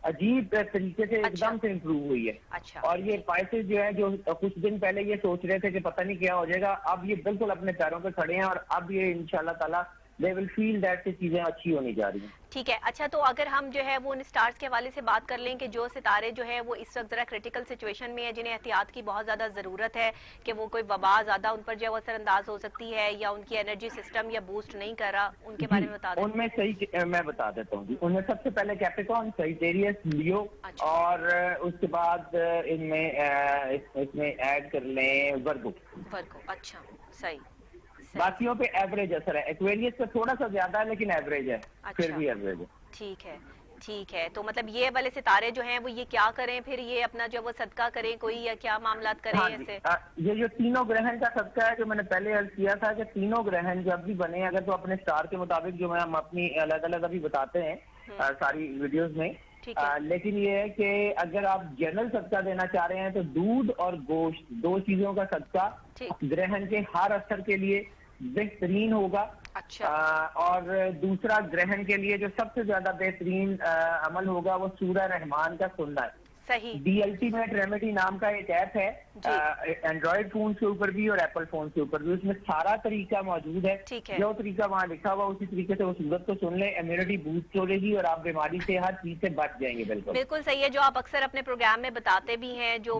عجیب طریقے سے ایک دم سے امپروو ہوئی ہے. اور یہ پائسز جو ہے جو کچھ دن پہلے یہ سوچ رہے تھے کہ پتہ نہیں کیا ہو جائے گا, اب یہ بالکل اپنے پیروں پہ کھڑے ہیں, اور اب یہ انشاءاللہ تعالیٰ they will feel that کہ چیزیں اچھی ہونی جا رہی ہیں. ٹھیک ہے. اچھا, تو اگر ہم جو ہے وہ ان سٹارز کے حوالے سے بات کر لیں کہ جو ستارے جو ہے وہ اس وقت ذرا کریٹیکل سچویشن میں ہے, جنہیں احتیاط کی بہت زیادہ ضرورت ہے کہ وہ کوئی وبا زیادہ ان پر جو ہے وہ اثر انداز ہو سکتی ہے, یا ان کی انرجی سسٹم یا بوسٹ نہیں کر رہا, ان کے بارے میں بتا دیں. ان میں صحیح میں بتا دیتا ہوں. ان میں سب سے پہلے کیپریکان, سیجیٹیریس, لیو, اور اس کے بعد ان میں ایڈ کر لیں ورگو. اچھا, صحیح. باقیوں پہ ایوریج اثر ہے. ایکویریس پہ تھوڑا سا زیادہ ہے لیکن ایوریج ہے, پھر بھی ایوریج ہے. ٹھیک ہے, ٹھیک ہے. تو مطلب یہ والے ستارے جو ہیں وہ یہ کیا کریں پھر, یہ اپنا جو وہ صدقہ کریں کوئی, یا کیا معاملات کریں ایسے؟ یہ جو تینوں گرہن کا صدقہ ہے, جو میں نے پہلے عرض کیا تھا کہ تینوں گرہن جب بھی بنے, اگر تو اپنے سٹار کے مطابق جو ہم اپنی الگ الگ ابھی بتاتے ہیں ساری ویڈیوز میں, لیکن یہ ہے کہ اگر آپ جنرل صدقہ دینا چاہ رہے ہیں تو دودھ اور گوشت, 2 چیزوں کا صدقہ گرہن کے ہر اثر کے لیے بہترین ہوگا. اچھا اور دوسرا گرہن کے لیے جو سب سے زیادہ بہترین عمل ہوگا وہ سورہ رحمان کا سننا ہے. صحیح. دی الٹیمیٹ ریمیڈی نام کا ایک ایپ ہے اینڈرائڈ فون کے اوپر بھی اور ایپل فون کے اوپر بھی. اس میں سارا طریقہ موجود ہے. ٹھیک ہے. جو طریقہ وہاں لکھا ہوا اسی طریقے سے وہ سورت کو سن لیں, امیونٹی بوسٹ ہو رہے گی اور آپ بیماری سے ہر چیز سے بچ جائیں گے. بالکل بالکل صحیح ہے, جو آپ اکثر اپنے پروگرام میں بتاتے بھی ہیں جو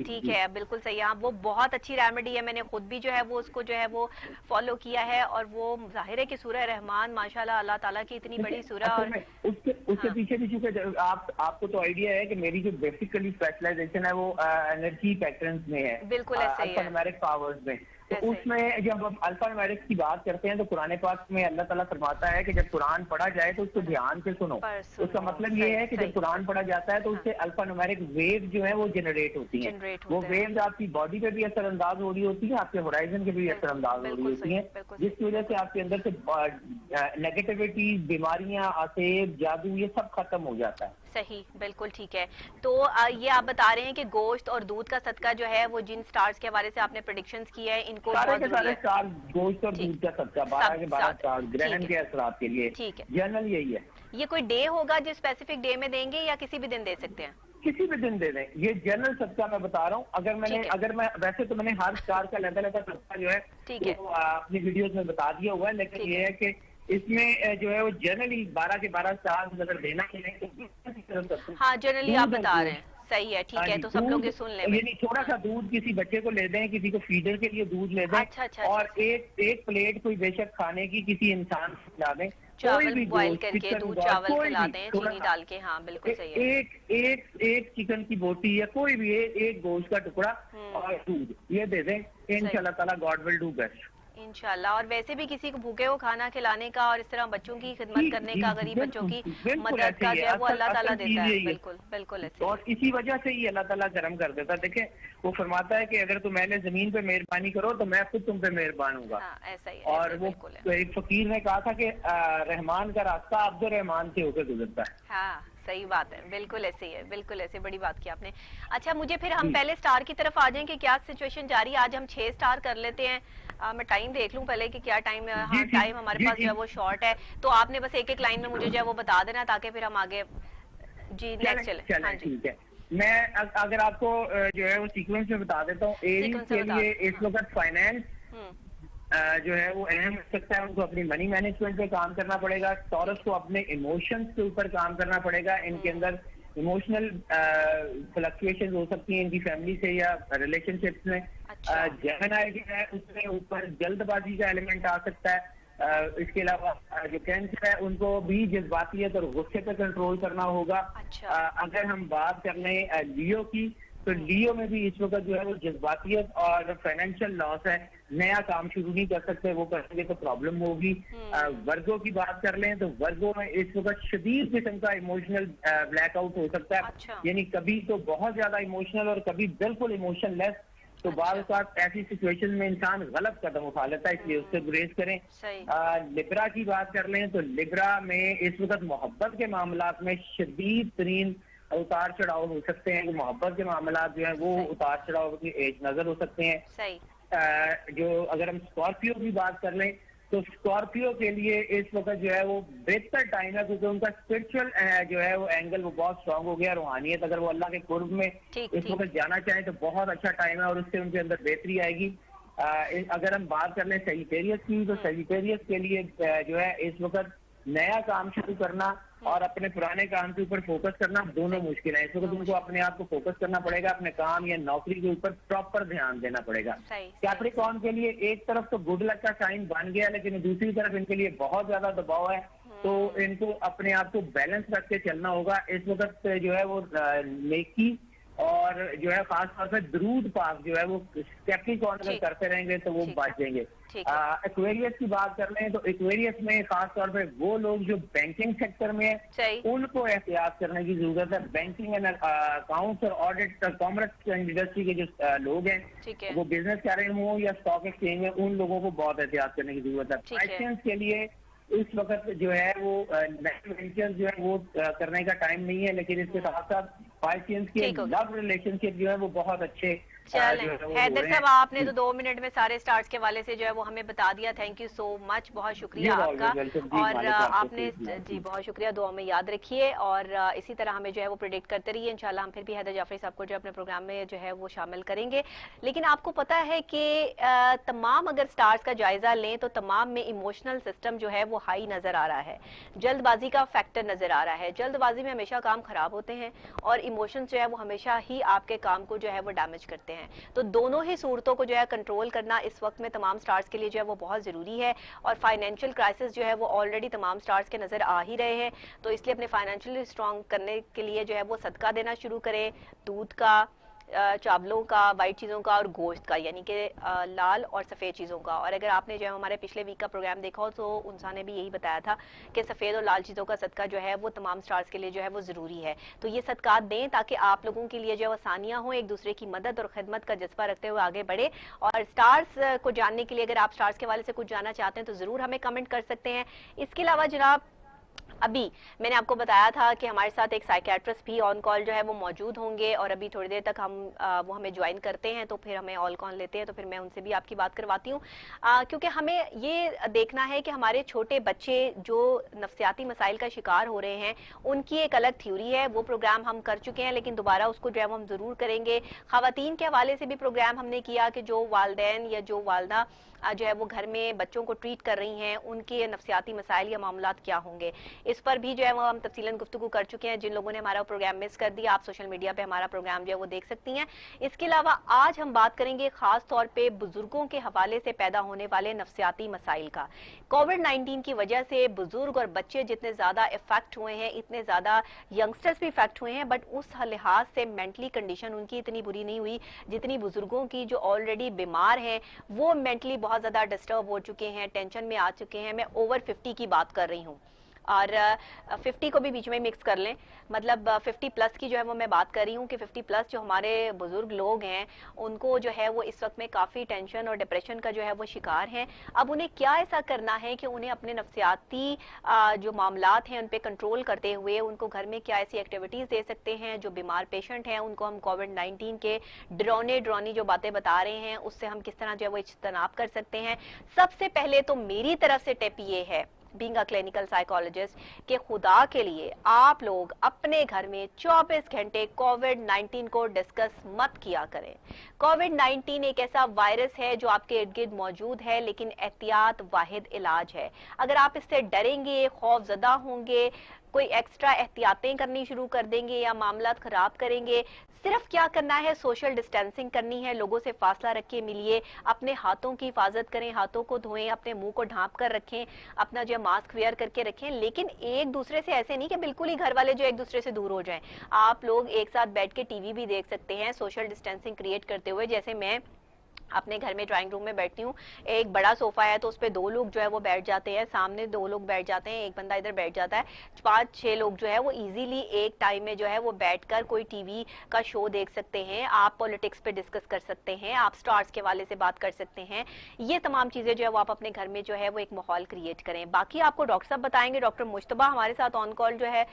ٹھیک ہے, بالکل صحیح ہے. وہ بہت اچھی ریمیڈی ہے, میں نے خود بھی جو ہے وہ اس کو جو ہے وہ فالو کیا ہے, اور وہ ظاہر ہے کہ سورہ رحمان ماشاءاللہ اللہ تعالیٰ کی اتنی بڑی سورہ. اور اس کے پیچھے بھی چونکہ آپ کو تو آئیڈیا ہے کہ میری جو بیسیکلی اسپیشلائزیشن ہے وہ انرجی پیٹرنز میں ہے, بالکل ایسے ہی ہے, الفا نومیرک پاورز میں. تو اس میں جب ہم الفا نومیرک کی بات کرتے ہیں تو قرآن پاک میں اللہ تعالیٰ فرماتا ہے کہ جب قرآن پڑھا جائے تو اس کو دھیان سے سنو. اس کا مطلب یہ ہے کہ جب قرآن پڑھا جاتا ہے تو اس سے الفا نومیرک ویو جو ہے وہ جنریٹ ہوتی ہیں. وہ ویوز آپ کی باڈی پہ بھی اثر انداز ہو رہی ہوتی ہیں, آپ کے ہورائزن کے بھی اثر انداز ہو رہی ہوتی ہیں, جس کی وجہ سے آپ کے اندر سے نیگیٹیوٹی, بیماریاں, آسیب, جادو یہ سب ختم ہو جاتا ہے. صحیح, بالکل ٹھیک ہے. تو یہ آپ بتا رہے ہیں کہ گوشت اور دودھ کا صدقہ جو ہے وہ جن سٹارز کے حوالے سے آپ نے پریڈکشنز کی ہے ان کو سارے کے سارے سٹار گوشت اور دودھ کا صدقہ 12 کے 12 سٹار گرہن کے اثرات کے لیے. ٹھیک ہے, جنرل یہی ہے. یہ کوئی ڈے ہوگا جو اسپیسیفک ڈے میں دیں گے یا کسی بھی دن دے سکتے ہیں؟ کسی بھی دن دے دیں. یہ جنرل صدقہ میں بتا رہا ہوں. اگر میں ویسے تو میں نے ہر سٹار کا علیحدہ صدقہ جو ہے وہ اپنی ویڈیوز میں بتا دیا ہوا ہے, لیکن یہ ہے کہ اس میں جو ہے وہ جنرلی 12 کے 12 سٹار اگر دینا چاہیں. ہاں جنرلی آپ بتا رہے ہیں, صحیح ہے, ٹھیک ہے, تو سب لوگ یہ سن لیں. یعنی تھوڑا سا دودھ کسی بچے کو لے دیں, کسی کو فیڈر کے لیے دودھ لے دیں, اور ایک پلیٹ کوئی بے شک کھانے کی کسی انسان کو کھلا دیں. چاول بوائل کر کے دودھ چاول کھلا دیں چینی ڈال کے. ہاں بالکل صحیح ہے. ایک چکن کی بوٹی یا کوئی بھی ایک گوشت کا ٹکڑا اور دودھ یہ دے دیں, انشاءاللہ تعالیٰ گاڈ ول ڈو بیسٹ انشاءاللہ. اور ویسے بھی کسی کو بھوکے کو کھانا کھلانے کا اور اس طرح بچوں کی خدمت کرنے کا, غریب بچوں کی مدد کا جو ہے وہ اللہ تعالیٰ دیتا ہے. بالکل بالکل ایسے, اور اسی وجہ سے ہی اللہ تعالیٰ کرم کر دیتا. دیکھیں وہ فرماتا ہے کہ اگر تم اہل زمین پہ مہربانی کرو تو میں خود تم پہ مہربان ہوں گا. ایسا ہی. اور وہ ایک فقیر نے کہا تھا کہ رحمان کا راستہ عبد الرحمان سے ہو کے گزرتا ہے. ہاں صحیح بات ہے, بالکل ایسے ہی ہے, بالکل ایسے, بڑی بات کی آپ نے. اچھا مجھے پھر ہم پہلے سٹار کی طرف آ جائیں کہ کیا سچویشن جاری ہے. آج ہم 6 سٹار کر لیتے ہیں. میں ٹائم دیکھ لوں پہلے کہ کیا ٹائم ہے. ہاں ٹائم ہمارے پاس جو ہے وہ شارٹ ہے, تو آپ نے بس ایک لائن میں مجھے جو ہے وہ بتا دینا تاکہ پھر ہم آگے. جی نیکسٹ چلیں. ٹھیک ہے, میں اگر آپ کو جو ہے وہ سیکوینس میں بتا دیتا ہوں. ایریز کے لیے اس وقت فائنینس جو ہے وہ اہم ہو سکتا ہے, ان کو اپنی منی مینجمنٹ پہ کام کرنا پڑے گا. ٹورس کو اپنے ایموشنز کے اوپر کام کرنا پڑے گا. ان کے اندر ایموشنل فلکچویشن ہو سکتی ہیں ان کی فیملی سے یا ریلیشن شپس میں. جیمنائی جو ہے اس میں اوپر جلد بازی کا ایلیمنٹ آ سکتا ہے. اس کے علاوہ جو کینسر ہے ان کو بھی جذباتیت اور غصے پہ کنٹرول کرنا ہوگا. اگر ہم بات کر لیں لیو کی تو لیو میں بھی اس وقت جو ہے وہ جذباتیت اور فائنینشیل لاس ہے, نیا کام شروع نہیں کر سکتے, وہ کریں گے تو پرابلم ہوگی. ورگو کی بات کر لیں تو ورگو میں اس وقت شدید قسم کا ایموشنل بلیک آؤٹ ہو سکتا ہے, یعنی کبھی تو بہت زیادہ ایموشنل اور کبھی بالکل ایموشن لیس. تو بعض اوقات ایسی سچویشن میں انسان غلط قدم اٹھا لیتا ہے, اس لیے اس سے گریز کریں. لبرا کی بات کر لیں تو لبرا میں اس وقت محبت کے معاملات میں شدید ترین اتار چڑھاؤ ہو سکتے ہیں. محبت کے معاملات جو ہیں وہ اتار چڑھاؤ کی ایج نظر ہو سکتے ہیں. جو اگر ہم اسکارپیو کی بات کر لیں تو اسکارپیو کے لیے اس وقت جو ہے وہ بہتر ٹائم ہے, کیونکہ ان کا اسپرچل جو ہے وہ اینگل وہ بہت اسٹرانگ ہو گیا. روحانیت اگر وہ اللہ کے قرب میں اس وقت جانا چاہیں تو بہت اچھا ٹائم ہے, اور اس سے ان کے اندر بہتری آئے گی. اگر ہم بات کر لیں سیجیٹیریس کی تو سیجیٹیریس کے لیے جو ہے اس وقت نیا کام شروع کرنا اور اپنے پرانے کام کے اوپر فوکس کرنا دونوں مشکل ہیں. اس وقت ان کو اپنے آپ کو فوکس کرنا پڑے گا, اپنے کام یا نوکری کے اوپر پراپر دھیان دینا پڑے گا. کیپریکارن کے لیے ایک طرف تو گڈ لک کا سائن بن گیا, لیکن دوسری طرف ان کے لیے بہت زیادہ دباؤ ہے, تو ان کو اپنے آپ کو بیلنس رکھ کے چلنا ہوگا. اس وقت جو ہے وہ نیکی اور جو ہے خاص طور پہ درود پاک جو ہے وہ کیپریکارن اگر کرتے رہیں گے تو وہ بچ جائیں گے. ایکویریس کی بات کر لیں تو ایکویریس میں خاص طور پہ وہ لوگ جو بینکنگ سیکٹر میں ہیں ان کو احتیاط کرنے کی ضرورت ہے. بینکنگ اینڈ اکاؤنٹس اور آڈٹ کامرس انڈسٹری کے جو لوگ ہیں وہ بزنس کر رہے ہوں یا اسٹاک ایکسچینج میں, ان لوگوں کو بہت احتیاط کرنے کی ضرورت ہے. فائنینس کے لیے اس وقت جو ہے وہ نیکسٹ وینچر جو ہے وہ کرنے کا ٹائم نہیں ہے, لیکن اس کے ساتھ ساتھ فائنینس کے لو ریلیشن شپ جو ہے وہ بہت اچھے چلیں جو ہے وہ ہو حیدر رہے صاحب ہیں. آپ نے تو 2 منٹ میں سارے سٹارز کے حوالے سے جو ہے وہ ہمیں بتا دیا. تھینک یو سو مچ, بہت شکریہ You're آپ کا. always welcome جی, اور مالک آپ کو آپ نے خیر. جی بہت شکریہ, دعا میں یاد رکھیے اور اسی طرح ہمیں جو ہے وہ پریڈکٹ کرتے رہیے. انشاءاللہ ہم پھر بھی حیدر جعفری صاحب کو جو اپنے پروگرام میں جو ہے وہ شامل کریں گے. لیکن آپ کو پتا ہے کہ تمام اگر سٹارز کا جائزہ لیں تو تمام میں ایموشنل سسٹم جو ہے وہ ہائی نظر آ رہا ہے, جلد بازی کا فیکٹر نظر آ رہا ہے. جلد بازی میں ہمیشہ کام خراب ہوتے ہیں اور ایموشنز جو ہے وہ ہمیشہ ہی آپ کے کام کو جو ہے وہ ڈیمیج کرتے ہیں. تو دونوں ہی صورتوں کو جو ہے کنٹرول کرنا اس وقت میں تمام سٹارز کے لیے جو ہے وہ بہت ضروری ہے. اور فائنینشیل کرائسس جو ہے وہ آلریڈی تمام سٹارز کے نظر آ ہی رہے ہیں. تو اس لیے اپنے فائنینشیلی اسٹرانگ کرنے کے لیے جو ہے وہ صدقہ دینا شروع کریں, دودھ کا, چاولوں کا, وائٹ چیزوں کا اور گوشت کا, یعنی کہ لال اور سفید چیزوں کا. اور اگر آپ نے جو ہے ہمارے پچھلے ویک کا پروگرام دیکھا ہو تو انسان نے بھی یہی بتایا تھا کہ سفید اور لال چیزوں کا صدقہ جو ہے وہ تمام سٹارز کے لیے جو ہے وہ ضروری ہے. تو یہ صدقات دیں تاکہ آپ لوگوں کے لیے جو ہے آسانیاں ہوں, ایک دوسرے کی مدد اور خدمت کا جذبہ رکھتے ہوئے آگے بڑھے. اور سٹارز کو جاننے کے لیے اگر آپ سٹارز کے حوالے سے کچھ جاننا چاہتے ہیں تو ضرور ہمیں کمنٹ کر سکتے ہیں. اس کے علاوہ جناب ابھی میں نے آپ کو بتایا تھا کہ ہمارے ساتھ ایک سائیکیٹرسٹ بھی آن کال جو ہے وہ موجود ہوں گے, اور ابھی تھوڑی دیر تک وہ ہمیں جوائن کرتے ہیں تو پھر ہمیں آل کال لیتے ہیں, تو پھر میں ان سے بھی آپ کی بات کرواتی ہوں. کیونکہ ہمیں یہ دیکھنا ہے کہ ہمارے چھوٹے بچے جو نفسیاتی مسائل کا شکار ہو رہے ہیں ان کی ایک الگ تھیوری ہے. وہ پروگرام ہم کر چکے ہیں لیکن دوبارہ اس کو جو ہے ہم ضرور کریں گے. خواتین کے حوالے سے بھی پروگرام ہم نے کیا کہ جو والدین یا جو والدہ جو ہے وہ گھر میں بچوں کو ٹریٹ کر رہی ہیں ان کے نفسیاتی مسائل یا معاملات کیا ہوں گے, اس پر بھی جو ہے وہ ہم تفصیلاً گفتگو کر چکے ہیں. جن لوگوں نے ہمارا پروگرام مس کر دیا, آپ سوشل میڈیا پہ ہمارا پروگرام جو ہے وہ دیکھ سکتی ہیں. اس کے علاوہ آج ہم بات کریں گے خاص طور پہ بزرگوں کے حوالے سے پیدا ہونے والے نفسیاتی مسائل کا. کووڈ-19 کی وجہ سے بزرگ اور بچے جتنے زیادہ افیکٹ ہوئے ہیں, اتنے زیادہ ینگسٹرز بھی افیکٹ ہوئے ہیں, بٹ اس لحاظ سے مینٹلی کنڈیشن ان کی اتنی بری نہیں ہوئی جتنی بزرگوں کی جو آلریڈی بیمار ہیں وہ مینٹلی بہت زیادہ ڈسٹرب ہو چکے ہیں, ٹینشن میں آ چکے ہیں. میں اوور 50 کی بات کر رہی ہوں, اور 50 کو بھی بیچ میں مکس کر لیں, مطلب 50 پلس کی جو ہے وہ میں بات کر رہی ہوں کہ 50 پلس جو ہمارے بزرگ لوگ ہیں ان کو جو ہے وہ اس وقت میں کافی ٹینشن اور ڈپریشن کا جو ہے وہ شکار ہیں. اب انہیں کیا ایسا کرنا ہے کہ انہیں اپنے نفسیاتی جو معاملات ہیں ان پہ کنٹرول کرتے ہوئے ان کو گھر میں کیا ایسی ایکٹیویٹیز دے سکتے ہیں. جو بیمار پیشنٹ ہیں ان کو ہم کووڈ-19 کے ڈرونی جو باتیں بتا رہے ہیں اس سے ہم کس طرح جو ہے وہ اجتناب کر سکتے ہیں. سب سے پہلے تو میری طرف سے ٹپ یہ ہے بینگ اے کلینیکل سائیکالوجسٹ کہ خدا کے لیے آپ لوگ اپنے گھر میں 24 گھنٹے کووڈ-19 کو ڈسکس مت کیا کریں. کووڈ-19 ایک ایسا وائرس ہے جو آپ کے ارد گرد موجود ہے, لیکن احتیاط واحد علاج ہے. اگر آپ اس سے ڈریں گے, خوف زدہ ہوں گے, کوئی ایکسٹرا احتیاطیں کرنی شروع کر دیں گے یا معاملات خراب کریں گے, صرف کیا کرنا ہے, سوشل ڈسٹینسنگ کرنی ہے, لوگوں سے فاصلہ رکھ کے ملیے, اپنے ہاتھوں کی حفاظت کریں, ہاتھوں کو دھوئیں, اپنے منہ کو ڈھانپ کر رکھیں, اپنا جو ماسک ویئر کر کے رکھیں. لیکن ایک دوسرے سے ایسے نہیں کہ بالکل ہی گھر والے جو ایک دوسرے سے دور ہو جائیں. آپ لوگ ایک ساتھ بیٹھ کے ٹی وی بھی دیکھ سکتے ہیں سوشل ڈسٹینسنگ کریٹ کرتے ہوئے. جیسے میں اپنے گھر میں ڈرائنگ روم میں بیٹھتی ہوں, ایک بڑا صوفہ ہے تو اس پہ 2 لوگ جو ہے وہ بیٹھ جاتے ہیں, سامنے 2 لوگ بیٹھ جاتے ہیں, ایک بندہ ادھر بیٹھ جاتا ہے, 5-6 لوگ جو ہے وہ ایزیلی ایک ٹائم میں جو ہے وہ بیٹھ کر کوئی ٹی وی کا شو دیکھ سکتے ہیں. آپ پولیٹکس پہ ڈسکس کر سکتے ہیں, آپ سٹارز کے والے سے بات کر سکتے ہیں. یہ تمام چیزیں جو ہے وہ آپ اپنے گھر میں جو ہے وہ ایک ماحول کریٹ کریں. باقی آپ کو ڈاکٹر صاحب بتائیں گے, ڈاکٹر مشتبہ ہمارے ساتھ آن کال جو ہے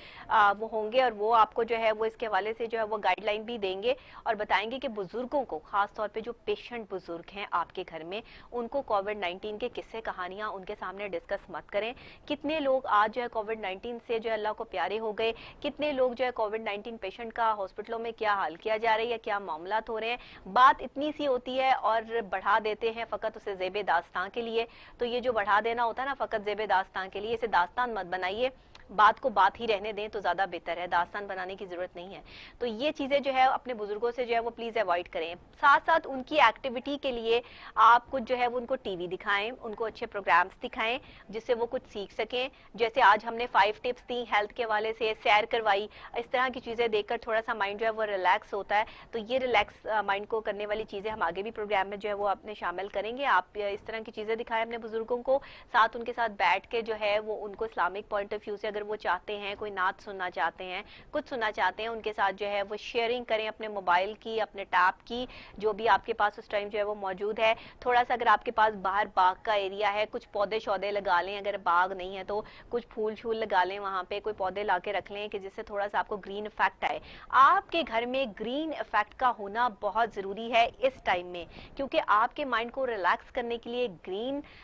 وہ ہوں گے, اور وہ آپ کو جو ہے وہ اس کے حوالے سے جو ہے وہ گائیڈ لائن بھی دیں گے اور بتائیں گے کہ بزرگوں کو, خاص طور پہ جو پیشنٹ بزرگ ہیں آپ کے گھر میں, ان کو کووڈ-19 کے قصے کہانیاں ان کے سامنے ڈسکس مت کریں. کتنے لوگ آج جو ہے کووڈ-19 سے جو ہے اللہ کو پیارے ہو گئے, کتنے لوگ جو ہے کووڈ-19 پیشنٹ کا ہاسپٹلوں میں کیا حال کیا جا رہا ہے یا کیا معاملات ہو رہے ہیں. بات اتنی سی ہوتی ہے اور بڑھا دیتے ہیں فقط اسے زیب داستان کے لیے. تو یہ جو بڑھا دینا ہوتا ہے نا فقط زیب داستان کے لیے, اسے داستان مت بنائیے, بات کو بات ہی رہنے دیں تو زیادہ بہتر ہے, داستان بنانے کی ضرورت نہیں ہے. تو یہ چیزیں جو ہے اپنے بزرگوں سے جو ہے وہ پلیز اوائڈ کریں. ساتھ ساتھ ان کی ایکٹیویٹی کے لیے آپ کچھ جو ہے وہ ان کو ٹی وی دکھائیں, ان کو اچھے پروگرامز دکھائیں جس سے وہ کچھ سیکھ سکیں. جیسے آج ہم نے 5 ٹپس دی ہیلتھ کے حوالے سے, سیر کروائی, اس طرح کی چیزیں دیکھ کر تھوڑا سا مائنڈ جو ہے وہ ریلیکس ہوتا ہے. تو یہ ریلیکس مائنڈ کو کرنے والی چیزیں ہم آگے بھی پروگرام میں جو ہے وہ اپنے شامل کریں گے. آپ اس طرح کی چیزیں دکھائیں اپنے بزرگوں کو, ساتھ ان کے ساتھ بیٹھ کے جو ہے وہ ان کو اسلامک پوائنٹ آف ویو سے اگر وہ چاہتے ہیں, کوئی نعت سننا چاہتے ہیں, کچھ سننا چاہتے ہیں, ان کے ساتھ جو ہے وہ شیئرنگ کریں اپنے موبائل کی, اپنے ٹیب کی, جو بھی آپ کے پاس اس ٹائم جو ہے وہ موجود ہے. تھوڑا سا اگر آپ کے پاس باہر باغ کا ایریا ہے, کچھ پودے شودے لگا لیں, اگر باغ نہیں ہے تو کچھ پھول چھول لگا لیں, وہاں پہ کوئی پودے لا کے رکھ لیں کہ جس سے تھوڑا سا آپ کو گرین افیکٹ آئے. آپ کے گھر میں گرین افیکٹ کا ہونا بہت ضروری ہے اس ٹائم میں, کیونکہ آپ کے مائنڈ کو ریلیکس کرنے کے لیے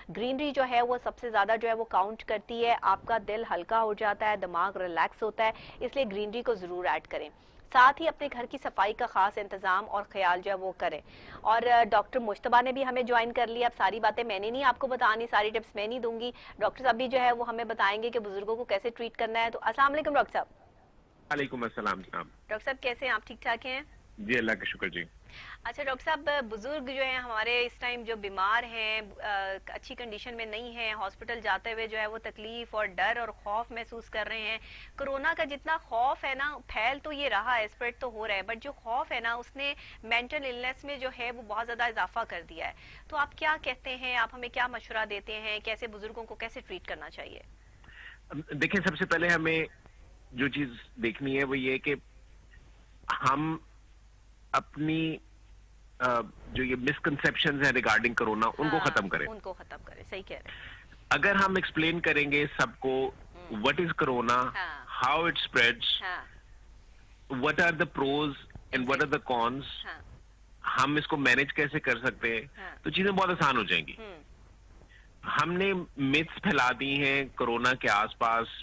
گرینری جو ہے وہ سب سے زیادہ جو ہے وہ کاؤنٹ کرتی ہے. آپ کا دل ہلکا ہو جاتا ہے, دماغ ریلیکس ہوتا ہے, اس لیے گرینری کو ضرور ایڈ کریں. ساتھ ہی اپنے گھر کی صفائی کا خاص انتظام اور خیال جو ہے وہ کریں. اور ڈاکٹر مشتبہ نے بھی ہمیں جوائن کر لیا. اب ساری باتیں میں نے نہیں آپ کو بتانی, ساری ٹپس میں نہیں دوں گی, ڈاکٹر صاحب بھی جو ہے وہ ہمیں بتائیں گے کہ بزرگوں کو کیسے ٹریٹ کرنا ہے. تو السلام علیکم ڈاکٹر صاحب. وعلیکم السلام جناب. ڈاکٹر صاحب کیسے ہیں آپ, ٹھیک ٹھاک ہیں؟ جی اللہ کا شکر. جی اچھا ڈاکٹر صاحب, بزرگ جو ہیں ہمارے اس ٹائم جو بیمار ہیں, اچھی کنڈیشن میں نہیں ہیں, ہاسپٹل جاتے ہوئے جو ہے وہ تکلیف اور ڈر اور خوف محسوس کر رہے ہیں. کرونا کا جتنا خوف ہے نا, پھیل تو یہ رہا ہے, اسپریڈ تو ہو رہا ہے, بٹ جو خوف ہے نا اس نے مینٹل النس میں جو ہے وہ بہت زیادہ اضافہ کر دیا ہے. تو آپ کیا کہتے ہیں, آپ ہمیں کیا مشورہ دیتے ہیں, کیسے بزرگوں کو کیسے ٹریٹ کرنا چاہیے؟ دیکھیں, سب سے پہلے ہمیں جو چیز دیکھنی ہے وہ یہ کہ ہم اپنی جو یہ مسکنسیپشنز ہیں ریگارڈنگ کرونا ان کو ختم کریں. ان کو ختم کریں, صحیح کہہ رہے ہیں. اگر ہم ایکسپلین کریں گے سب کو what is corona, how it spreads, what are the pros and what are the cons, ہم اس کو مینج کیسے کر سکتے ہیں, تو چیزیں بہت آسان ہو جائیں گی. ہم نے میتھس پھیلا دی ہیں کرونا کے آس پاس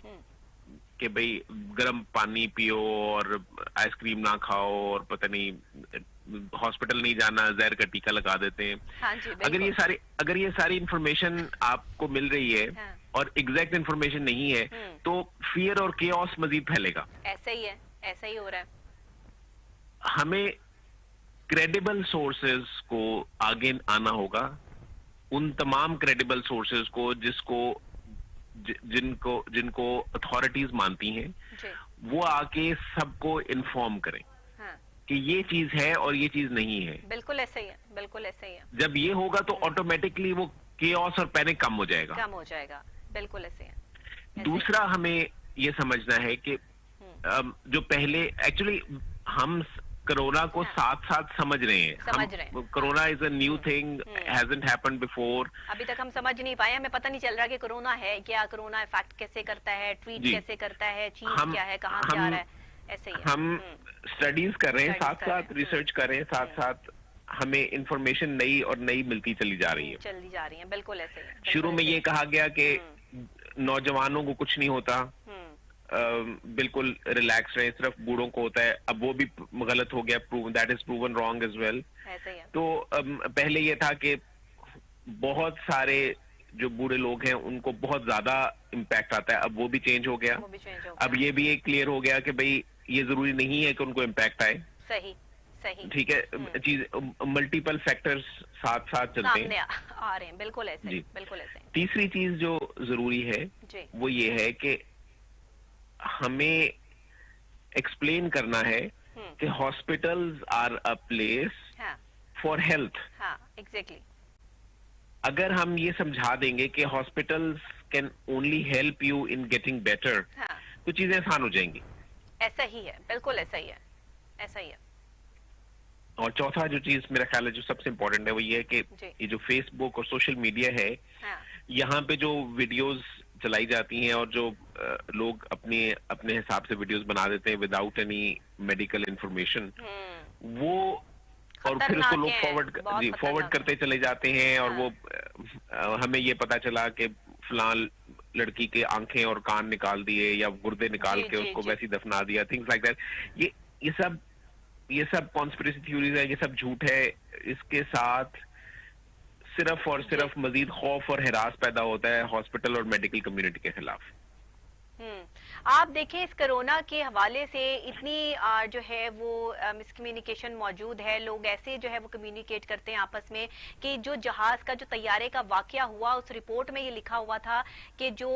کہ بھئی گرم پانی پیو اور آئس کریم نہ کھاؤ اور پتہ نہیں ہاسپٹل نہیں جانا, زہر کا ٹیکہ لگا دیتے ہیں. اگر یہ ساری انفارمیشن آپ کو مل رہی ہے اور ایگزیکٹ انفارمیشن نہیں ہے تو فیئر اور کیوس مزید پھیلے گا. ایسا ہی ہے, ایسا ہی ہو رہا ہے. ہمیں کریڈیبل سورسز کو آگے آنا ہوگا, ان تمام کریڈیبل سورسز کو جن کو اتھارٹیز مانتی ہیں, وہ آ کے سب کو انفارم کریں کہ یہ چیز ہے اور یہ چیز نہیں ہے. بالکل ایسا ہی ہے, بالکل ایسا ہی ہے. جب یہ ہوگا تو آٹومیٹکلی وہ کیوس اور پینک کم ہو جائے گا. کم ہو جائے گا, بالکل ایسے ہے. دوسرا ہمیں یہ سمجھنا ہے کہ جو پہلے ایکچولی ہم کرونا کو ساتھ ساتھ سمجھ رہے ہیں. Corona is a new thing, hasn't happened before. ابھی تک ہم سمجھ نہیں پائے, ہمیں پتہ نہیں چل رہا کہ کرونا ہے کیا, کرونا افیکٹ کیسے کرتا ہے, ٹریٹ کیسے کرتا ہے, چیز کیا ہے, کہاں سے آ رہا ہے. ایسے ہی ہم اسٹڈیز کر رہے ہیں, ساتھ ساتھ ریسرچ کر رہے ہیں, ساتھ ساتھ ہمیں انفارمیشن نئی اور نئی ملتی چلی جا رہی ہے. بالکل ایسے ہی. شروع میں یہ کہا گیا کہ نوجوانوں کو کچھ نہیں ہوتا, بالکل ریلیکس رہے, صرف بوڑھوں کو ہوتا ہے. اب وہ بھی غلط ہو گیا, that is proven wrong as well. تو پہلے یہ تھا کہ بہت سارے جو بوڑھے لوگ ہیں ان کو بہت زیادہ امپیکٹ آتا ہے, اب وہ بھی چینج ہو گیا. اب یہ بھی ایک کلیئر ہو گیا کہ بھئی یہ ضروری نہیں ہے کہ ان کو امپیکٹ آئے. صحیح, ٹھیک ہے, چیز ملٹیپل فیکٹرز ساتھ ساتھ چلتے ہیں, آ رہے ہیں. بالکل ایسے, بالکل ایسے. تیسری چیز جو ضروری ہے وہ یہ ہے کہ ہمیں ایکسپلین کرنا ہے کہ hospitals are a place for health. Exactly. اگر ہم یہ سمجھا دیں گے کہ hospitals can only help you in getting better, تو چیزیں آسان ہو جائیں گی. ایسا ہی ہے, بالکل ایسا ہی ہے, ایسا ہی ہے. اور چوتھا جو چیز میرا خیال ہے جو سب سے امپورٹنٹ ہے وہ یہ ہے کہ یہ جو فیس بک اور سوشل میڈیا ہے, یہاں پہ جو ویڈیوز چلائی جاتی ہیں اور جو لوگ اپنے حساب سے ویڈیوز بنا دیتے ہیں وداؤٹ اینی میڈیکل انفارمیشن, وہ اور پھر اس کو لوگ فارورڈ کرتے چلے جاتے ہیں. اور وہ ہمیں یہ پتا چلا کہ فلاں لڑکی کے آنکھیں اور کان نکال دیے یا گردے نکال کے اس کو ویسی دفنا دیا, تھنگس لائک دیٹ. یہ سب کانسپریسی تھیوریز ہیں, یہ سب جھوٹ ہے. اس کے ساتھ صرف اور صرف مزید خوف اور ہراس پیدا ہوتا ہے ہاسپٹل اور میڈیکل کمیونٹی کے خلاف. آپ دیکھیں اس کرونا کے حوالے سے اتنی جو ہے وہ مس کمیونیکیشن موجود ہے. لوگ ایسے جو ہے وہ کمیونیکیٹ کرتے ہیں آپس میں کہ جو جہاز کا جو طیارے کا واقعہ ہوا اس رپورٹ میں یہ لکھا ہوا تھا کہ جو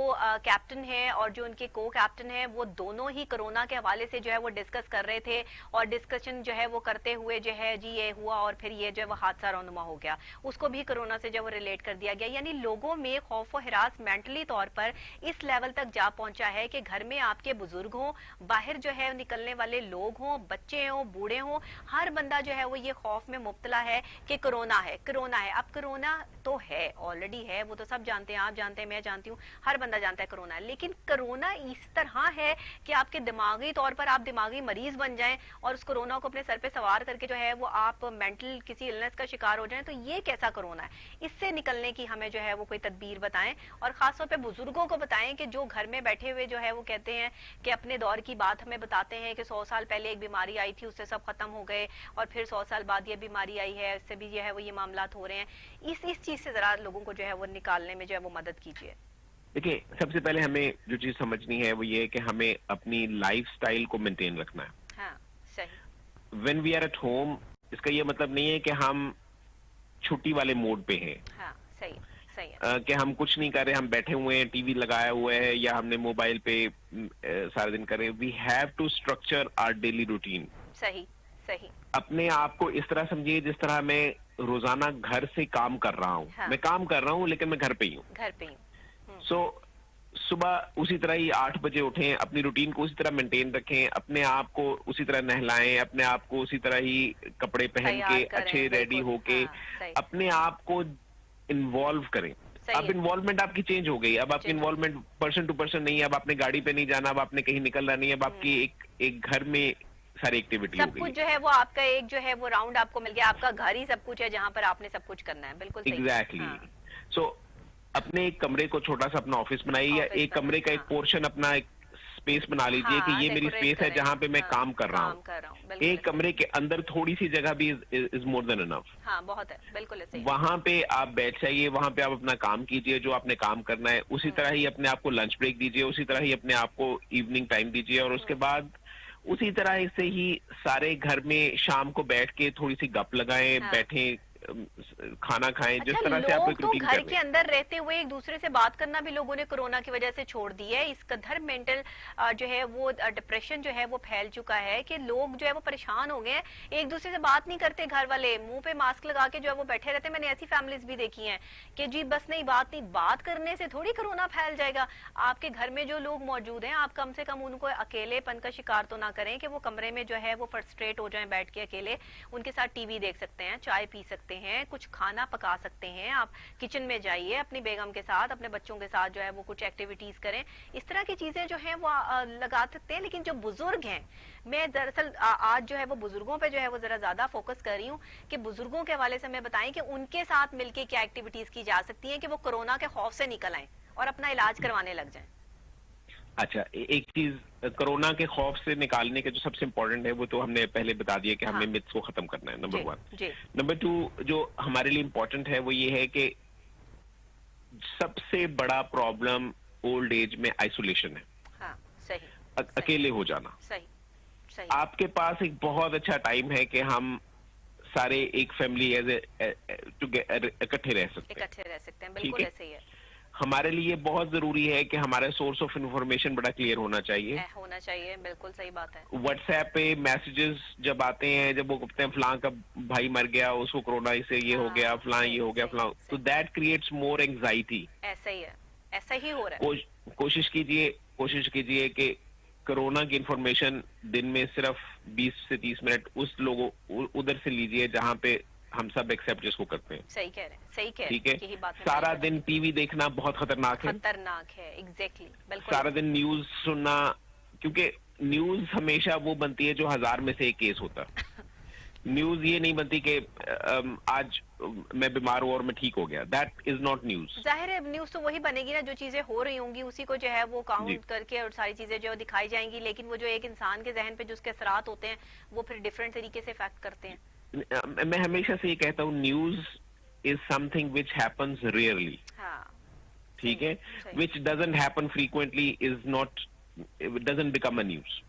کیپٹن ہے اور جو ان کے کو کیپٹن ہے وہ دونوں ہی کرونا کے حوالے سے جو ہے وہ ڈسکس کر رہے تھے, اور ڈسکشن جو ہے وہ کرتے ہوئے جو ہے جی یہ ہوا اور پھر یہ جو ہے وہ حادثہ رونما ہو گیا, اس کو بھی کرونا سے جو وہ ریلیٹ کر دیا گیا. یعنی لوگوں میں خوف و ہراس مینٹلی طور پر اس لیول تک جا پہنچا ہے کہ گھر میں آپ کے بزرگ ہوں, باہر جو ہے نکلنے والے لوگ ہوں, بچے ہوں, بوڑھے ہوں, ہر بندہ جو ہے وہ یہ خوف میں مبتلا ہے کہ کرونا ہے کرونا ہے. اب کرونا تو ہے, آلریڈی ہے, وہ تو سب جانتے ہیں, آپ جانتے ہیں, میں جانتی ہوں, ہر بندہ جانتا ہے کرونا ہے. لیکن کرونا اس طرح ہے کہ آپ کے دماغی طور پر آپ دماغی مریض بن جائیں اور اس کرونا کو اپنے سر پہ سوار کر کے جو ہے وہ آپ مینٹل کسی النس کا شکار ہو جائیں, تو یہ کیسا کرونا ہے؟ اس سے نکلنے کی ہمیں جو ہے وہ کوئی تدبیر بتائیں, اور خاص طور پہ بزرگوں کو بتائیں کہ جو گھر میں بیٹھے ہوئے جو ہے وہ کہتے ہیں کہ اپنے دور کی بات ہمیں بتاتے ہیں کہ 100 سال پہلے ایک بیماری آئی تھی, اس سے سب ختم ہو گئے, اور پھر 100 سال بعد یہ بیماری آئی ہے, اس سے بھی جو ہے وہ یہ معاملات ہو رہے ہیں. اس چیز سے ذرا لوگوں کو جو ہے وہ نکالنے میں جو ہے وہ مدد کیجیے. دیکھیں, سب سے پہلے ہمیں جو چیز سمجھنی ہے وہ یہ ہے کہ ہمیں اپنی لائف سٹائل کو مینٹین رکھنا ہے. ہاں صحیح. When we are at home, اس کا یہ مطلب نہیں ہے کہ ہم چھٹی والے موڈ پہ ہیں. ہاں صحیح صحیح ہے. کہ ہم کچھ نہیں کر رہے, ہم بیٹھے ہوئے ہیں, ٹی وی لگایا ہوا ہے, یا ہم نے موبائل پہ سارے دن کر رہے. We have to structure our daily routine. صحیح صحیح. اپنے آپ کو اس طرح سمجھیے جس طرح میں روزانہ گھر سے کام کر رہا ہوں. ہاں. میں کام کر رہا ہوں لیکن میں گھر پہ ہی ہوں. گھر پہ ہی. سو صبح اسی طرح ہی 8 بجے اٹھیں, اپنی روٹین کو اسی طرح مینٹین رکھیں, اپنے آپ کو اسی طرح نہلائیں, اپنے آپ کو اسی طرح ہی کپڑے پہن کے اچھے ریڈی ہو کے اپنے آپ کو انوالو کریں. اب انوالومنٹ آپ کی چینج ہو گئی. اب آپ کی انوالومنٹ پرسن ٹو پرسن نہیں ہے. اب آپ نے گاڑی پہ نہیں جانا, اب آپ نے کہیں نکلنا نہیں ہے. اب آپ کی ایک گھر میں ساری ایکٹیویٹی ہو گئی. سب کچھ جو ہے وہ آپ کا ایک جو ہے وہ راؤنڈ آپ کو مل گیا, آپ کا گھر ہی سب کچھ ہے جہاں پر آپ نے سب کچھ کرنا ہے. بالکل صحیح. ایگزیکٹلی. سو اپنے ایک کمرے کو چھوٹا سا اپنا آفس بنائیے, یا ایک کمرے کا ایک پورشن اپنا ایک اسپیس بنا لیجئے کہ یہ میری اسپیس ہے جہاں پہ میں کام کر رہا ہوں. ایک کمرے کے اندر تھوڑی سی جگہ بھی از مور دین انف. ہاں بہت ہے, بالکل ایسے. وہاں پہ آپ بیٹھ جائیے, وہاں پہ آپ اپنا کام کیجئے جو آپ نے کام کرنا ہے. اسی طرح ہی اپنے آپ کو لنچ بریک دیجئے, اسی طرح ہی اپنے آپ کو ایوننگ ٹائم دیجئے, اور اس کے بعد اسی طرح سے ہی سارے گھر میں شام کو بیٹھ کے تھوڑی سی گپ لگائیں, بیٹھیں, کھانا کھائیں, جس طرح سے آپ کو ایک روٹین گھر کے اندر رہتے ہوئے ایک دوسرے سے بات کرنا بھی لوگوں نے کورونا کی وجہ سے چھوڑ دی ہے. اس قدر مینٹل جو ہے وہ ڈپریشن جو ہے وہ پھیل چکا ہے کہ لوگ جو ہے وہ پریشان ہو گئے ہیں, ایک دوسرے سے بات نہیں کرتے. گھر والے منہ پہ ماسک لگا کے جو ہے وہ بیٹھے رہتے ہیں. میں نے ایسی فیملیز بھی دیکھی ہیں کہ جی بس نہیں, بات کرنے سے تھوڑی کورونا پھیل جائے گا. آپ کے گھر میں جو لوگ موجود ہیں آپ کم سے کم ان کو اکیلے پن کا شکار تو نہ کریں کہ وہ کمرے میں جو ہے وہ فرسٹریٹ ہو جائیں بیٹھ کے اکیلے. ان کے ساتھ ٹی وی دیکھ سکتے ہیں, چائے پی سکتے ہیں, کچھ کھانا پکا سکتے ہیں. آپ کچن میں جائیے, اپنی بیگم کے ساتھ, اپنے بچوں کے ساتھ جو ہے وہ کچھ ایکٹیویٹیز کریں. اس طرح کی چیزیں جو ہیں وہ لگا سکتے ہیں. لیکن جو بزرگ ہیں, میں دراصل آج جو ہے وہ بزرگوں پہ جو ہے وہ ذرا زیادہ فوکس کر رہی ہوں کہ بزرگوں کے حوالے سے میں بتائیں کہ ان کے ساتھ مل کے کیا ایکٹیویٹیز کی جا سکتی ہیں کہ وہ کورونا کے خوف سے نکل آئیں اور اپنا علاج کروانے لگ جائیں. اچھا, ایک چیز کرونا کے خوف سے نکالنے کے جو سب سے امپورٹنٹ ہے وہ تو ہم نے پہلے بتا دیا کہ ہم نے متس کو ختم کرنا ہے, نمبر 1. نمبر 2 جو ہمارے لیے امپورٹنٹ ہے وہ یہ ہے کہ سب سے بڑا پرابلم اولڈ ایج میں آئسولیشن ہے, اکیلے ہو جانا. آپ کے پاس ایک بہت اچھا ٹائم ہے کہ ہم سارے ایک فیملی اکٹھے رہ سکتے ہیں. بالکل ایسے ہی ہے. ہمارے لیے بہت ضروری ہے کہ ہمارا سورس آف انفارمیشن بڑا کلیئر ہونا چاہیے. بالکل صحیح بات ہے. واٹس ایپ پہ میسیجز جب آتے ہیں, جب وہ کہتے ہیں فلاں کا بھائی مر گیا, اس کو کورونا سے یہ ہو گیا, فلاں یہ ہو گیا, فلاں, تو دیٹ کریٹس مور اینگزائٹی. ایسا ہی ہے, ایسا ہی ہو رہا ہے. کوشش کیجئے کہ کورونا کی انفارمیشن دن میں صرف 20 سے 30 منٹ اس لوگوں ادھر سے لیجئے جہاں پہ ہم سب ایکسپٹ جس کو کرتے ہیں. صحیح کہہ رہے ہیں, صحیح کہہ رہے ہیں. ٹھیک ہے, سارا دن ٹی وی دیکھنا بہت خطرناک ہے. ایگزیکٹلی, بالکل. سارا دن نیوز سننا, کیونکہ نیوز ہمیشہ وہ بنتی ہے جو 1000 میں سے ایک کیس ہوتا ہے. نیوز یہ نہیں بنتی کہ آج میں بیمار ہوں اور میں ٹھیک ہو گیا. That is not news. ظاہر ہے نیوز تو وہی بنے گی نا جو چیزیں ہو رہی ہوں گی اسی کو جو ہے وہ کاؤنٹ کر کے اور ساری چیزیں جو دکھائی جائیں گی. لیکن وہ جو ایک انسان کے ذہن پہ جو اس کے اثرات ہوتے ہیں وہ پھر ڈفرینٹ طریقے سے افیکٹ کرتے ہیں. میں ہمیشہ سے یہ کہتا ہوں, news is something which happens rarely. ٹھیک ہے, which doesn't happen frequently is not doesn't become a news.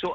So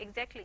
Exactly.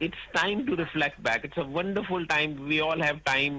It's time to reflect back. It's a wonderful time. We all have time.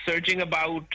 searching about,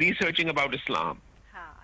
researching about Islam.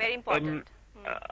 Very important.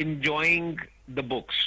enjoying the books.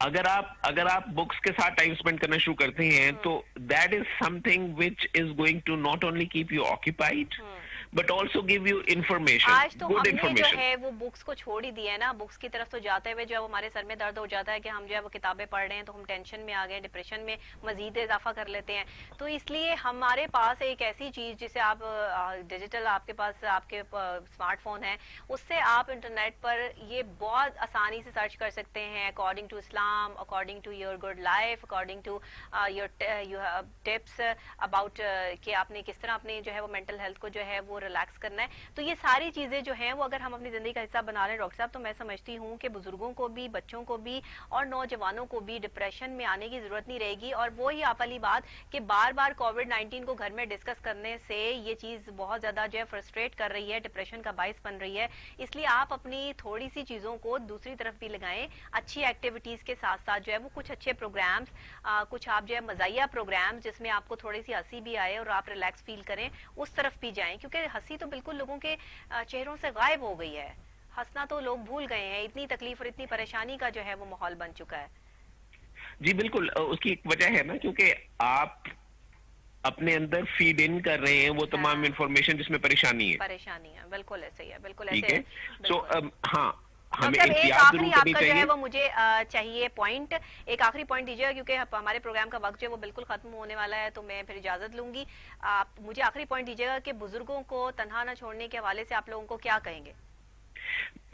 اگر آپ books کے ساتھ time spend کرنا شروع کرتے ہیں تو that is something which is going to not only keep you occupied but also give you information. آج تو ہم نے جو ہے وہ بکس کو چھوڑ ہی دیا ہے نا. بکس کی طرف تو جاتے ہوئے جو ہمارے سر میں درد ہو جاتا ہے کہ ہم جو ہے وہ کتابیں پڑھ رہے ہیں تو ہم ٹینشن میں آ گئے, ڈپریشن میں مزید اضافہ کر لیتے ہیں. تو اس لیے ہمارے پاس ایک ایسی چیز جسے آپ ڈیجیٹل, آپ کے پاس آپ کے اسمارٹ فون ہے, اس سے آپ انٹرنیٹ پر یہ بہت آسانی سے سرچ کر سکتے ہیں according to Islam, according to your good life, according to your tips about کہ آپ نے کس طرح اپنے جو ہے وہ مینٹل ہیلتھ کو جو ہے وہ ریلیکس کرنا ہے. تو یہ ساری چیزیں جو ہیں وہ اگر ہم اپنی زندگی کا حصہ بنا لیں ڈاکٹر صاحب, تو میں سمجھتی ہوں کہ بزرگوں کو بھی, بچوں کو بھی اور نوجوانوں کو بھی ڈپریشن میں آنے کی ضرورت نہیں رہے گی. اور وہی آپ والی بات کہ بار بار کووڈ-19 کو گھر میں ڈسکس کرنے سے یہ چیز بہت زیادہ جو ہے فرسٹریٹ کر رہی ہے, ڈپریشن کا باعث بن رہی ہے. اس لیے آپ اپنی تھوڑی سی چیزوں کو دوسری طرف بھی لگائیں, اچھی ایکٹیویٹیز کے ساتھ ساتھ جو ہے وہ کچھ اچھے پروگرامز, کچھ آپ جو ہے مزاحیہ پروگرامز جس میں آپ کو تھوڑی سی ہنسی بھی آئے اور آپ ریلیکس فیل کریں, اس طرف بھی جائیں. کیونکہ ہنسی تو بالکل لوگوں کے چہروں سے غائب ہو گئی ہے, ہنسنا تو لوگ بھول گئے ہیں. اتنی تکلیف اور اتنی پریشانی کا جو ہے وہ ماحول بن چکا ہے. جی بالکل, اس کی ایک وجہ ہے نا کیونکہ آپ اپنے اندر فیڈ ان کر رہے ہیں وہ تمام انفارمیشن جس میں پریشانی ہے. بالکل ایسے ہی ہے, بالکل ٹھیک ایسے ہے. سو ہاں, ہمیں ایک احتیاط آخری ضرور آپ کرنی کا جو ہے چاہیے. وہ مجھے چاہیے پوائنٹ, ایک آخری پوائنٹ دیجیے گا کیونکہ ہمارے پروگرام کا وقت جو ہے وہ بالکل ختم ہونے والا ہے, تو میں پھر اجازت لوں گی. آپ مجھے آخری پوائنٹ دیجیے گا کہ بزرگوں کو تنہا نہ چھوڑنے کے حوالے سے آپ لوگوں کو کیا کہیں گے؟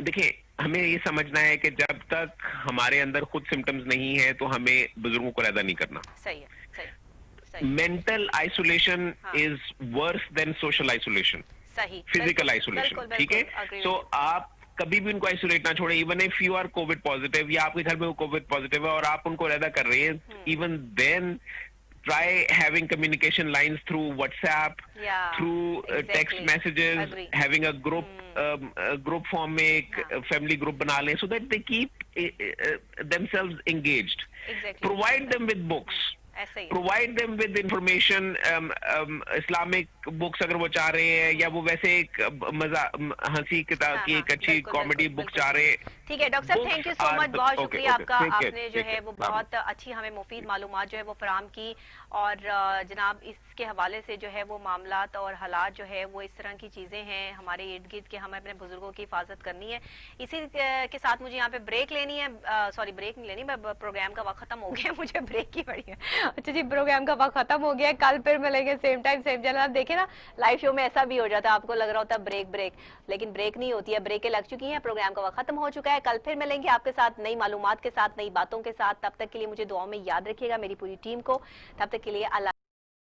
دیکھیں, ہمیں یہ سمجھنا ہے کہ جب تک ہمارے اندر خود سمٹمز نہیں ہے تو ہمیں بزرگوں کو علیحدہ نہیں کرنا. صحیح ہے, صحیح. Mental isolation is worse than social isolation, physical isolation. ٹھیک ہے, سو آپ کبھی بھی ان کو آئسولیٹ نہ چھوڑیں. Even if you are covid positive یا آپ کے گھر میں کووڈ پازیٹیو ہے اور آپ ان کو علیحدہ کر رہے ہیں, even then try having communication lines through WhatsApp, through text messages, having a group form میں ایک family group بنا لیں so that they keep themselves engaged. Provide them with books, provide them with information, Islamic books اگر وہ چاہ رہے ہیں, یا وہ ویسے ایک ہنسی کتاب کی ایک اچھی کامیڈی بک چاہ رہے ہیں. ٹھیک ہے ڈاکٹر صاحب, تھینک یو سو مچ, بہت شکریہ آپ کا. آپ نے جو ہے وہ بہت اچھی ہمیں مفید معلومات جو ہے وہ فراہم کی, اور جناب اس کے حوالے سے جو ہے وہ معاملات اور حالات جو ہے وہ اس طرح کی چیزیں ہیں ہمارے ارد گرد کہ ہمیں اپنے بزرگوں کی حفاظت کرنی ہے. اسی کے ساتھ مجھے یہاں پہ بریک لینی ہے, سوری بریک نہیں لینی, میں پروگرام کا وقت ختم ہو گیا, مجھے بریک کی پڑی ہے. اچھا جی, پروگرام کا وقت ختم ہو گیا ہے, کل پھر ملیں گے سیم ٹائم سیم چینل. آپ دیکھیں نا لائیو شو میں ایسا بھی ہو جاتا ہے, آپ کو لگ رہا ہوتا ہے بریک, لیکن بریک نہیں ہوتی ہے, بریکیں لگ چکی ہیں, پروگرام کا وقت ختم ہو چکا ہے. کل پھر ملیں گے آپ کے ساتھ نئی معلومات کے ساتھ, نئی باتوں کے ساتھ. تب تک کے لیے مجھے دعاؤں میں یاد رکھیے گا, میری پوری ٹیم کو. تب تک کے لیے اللہ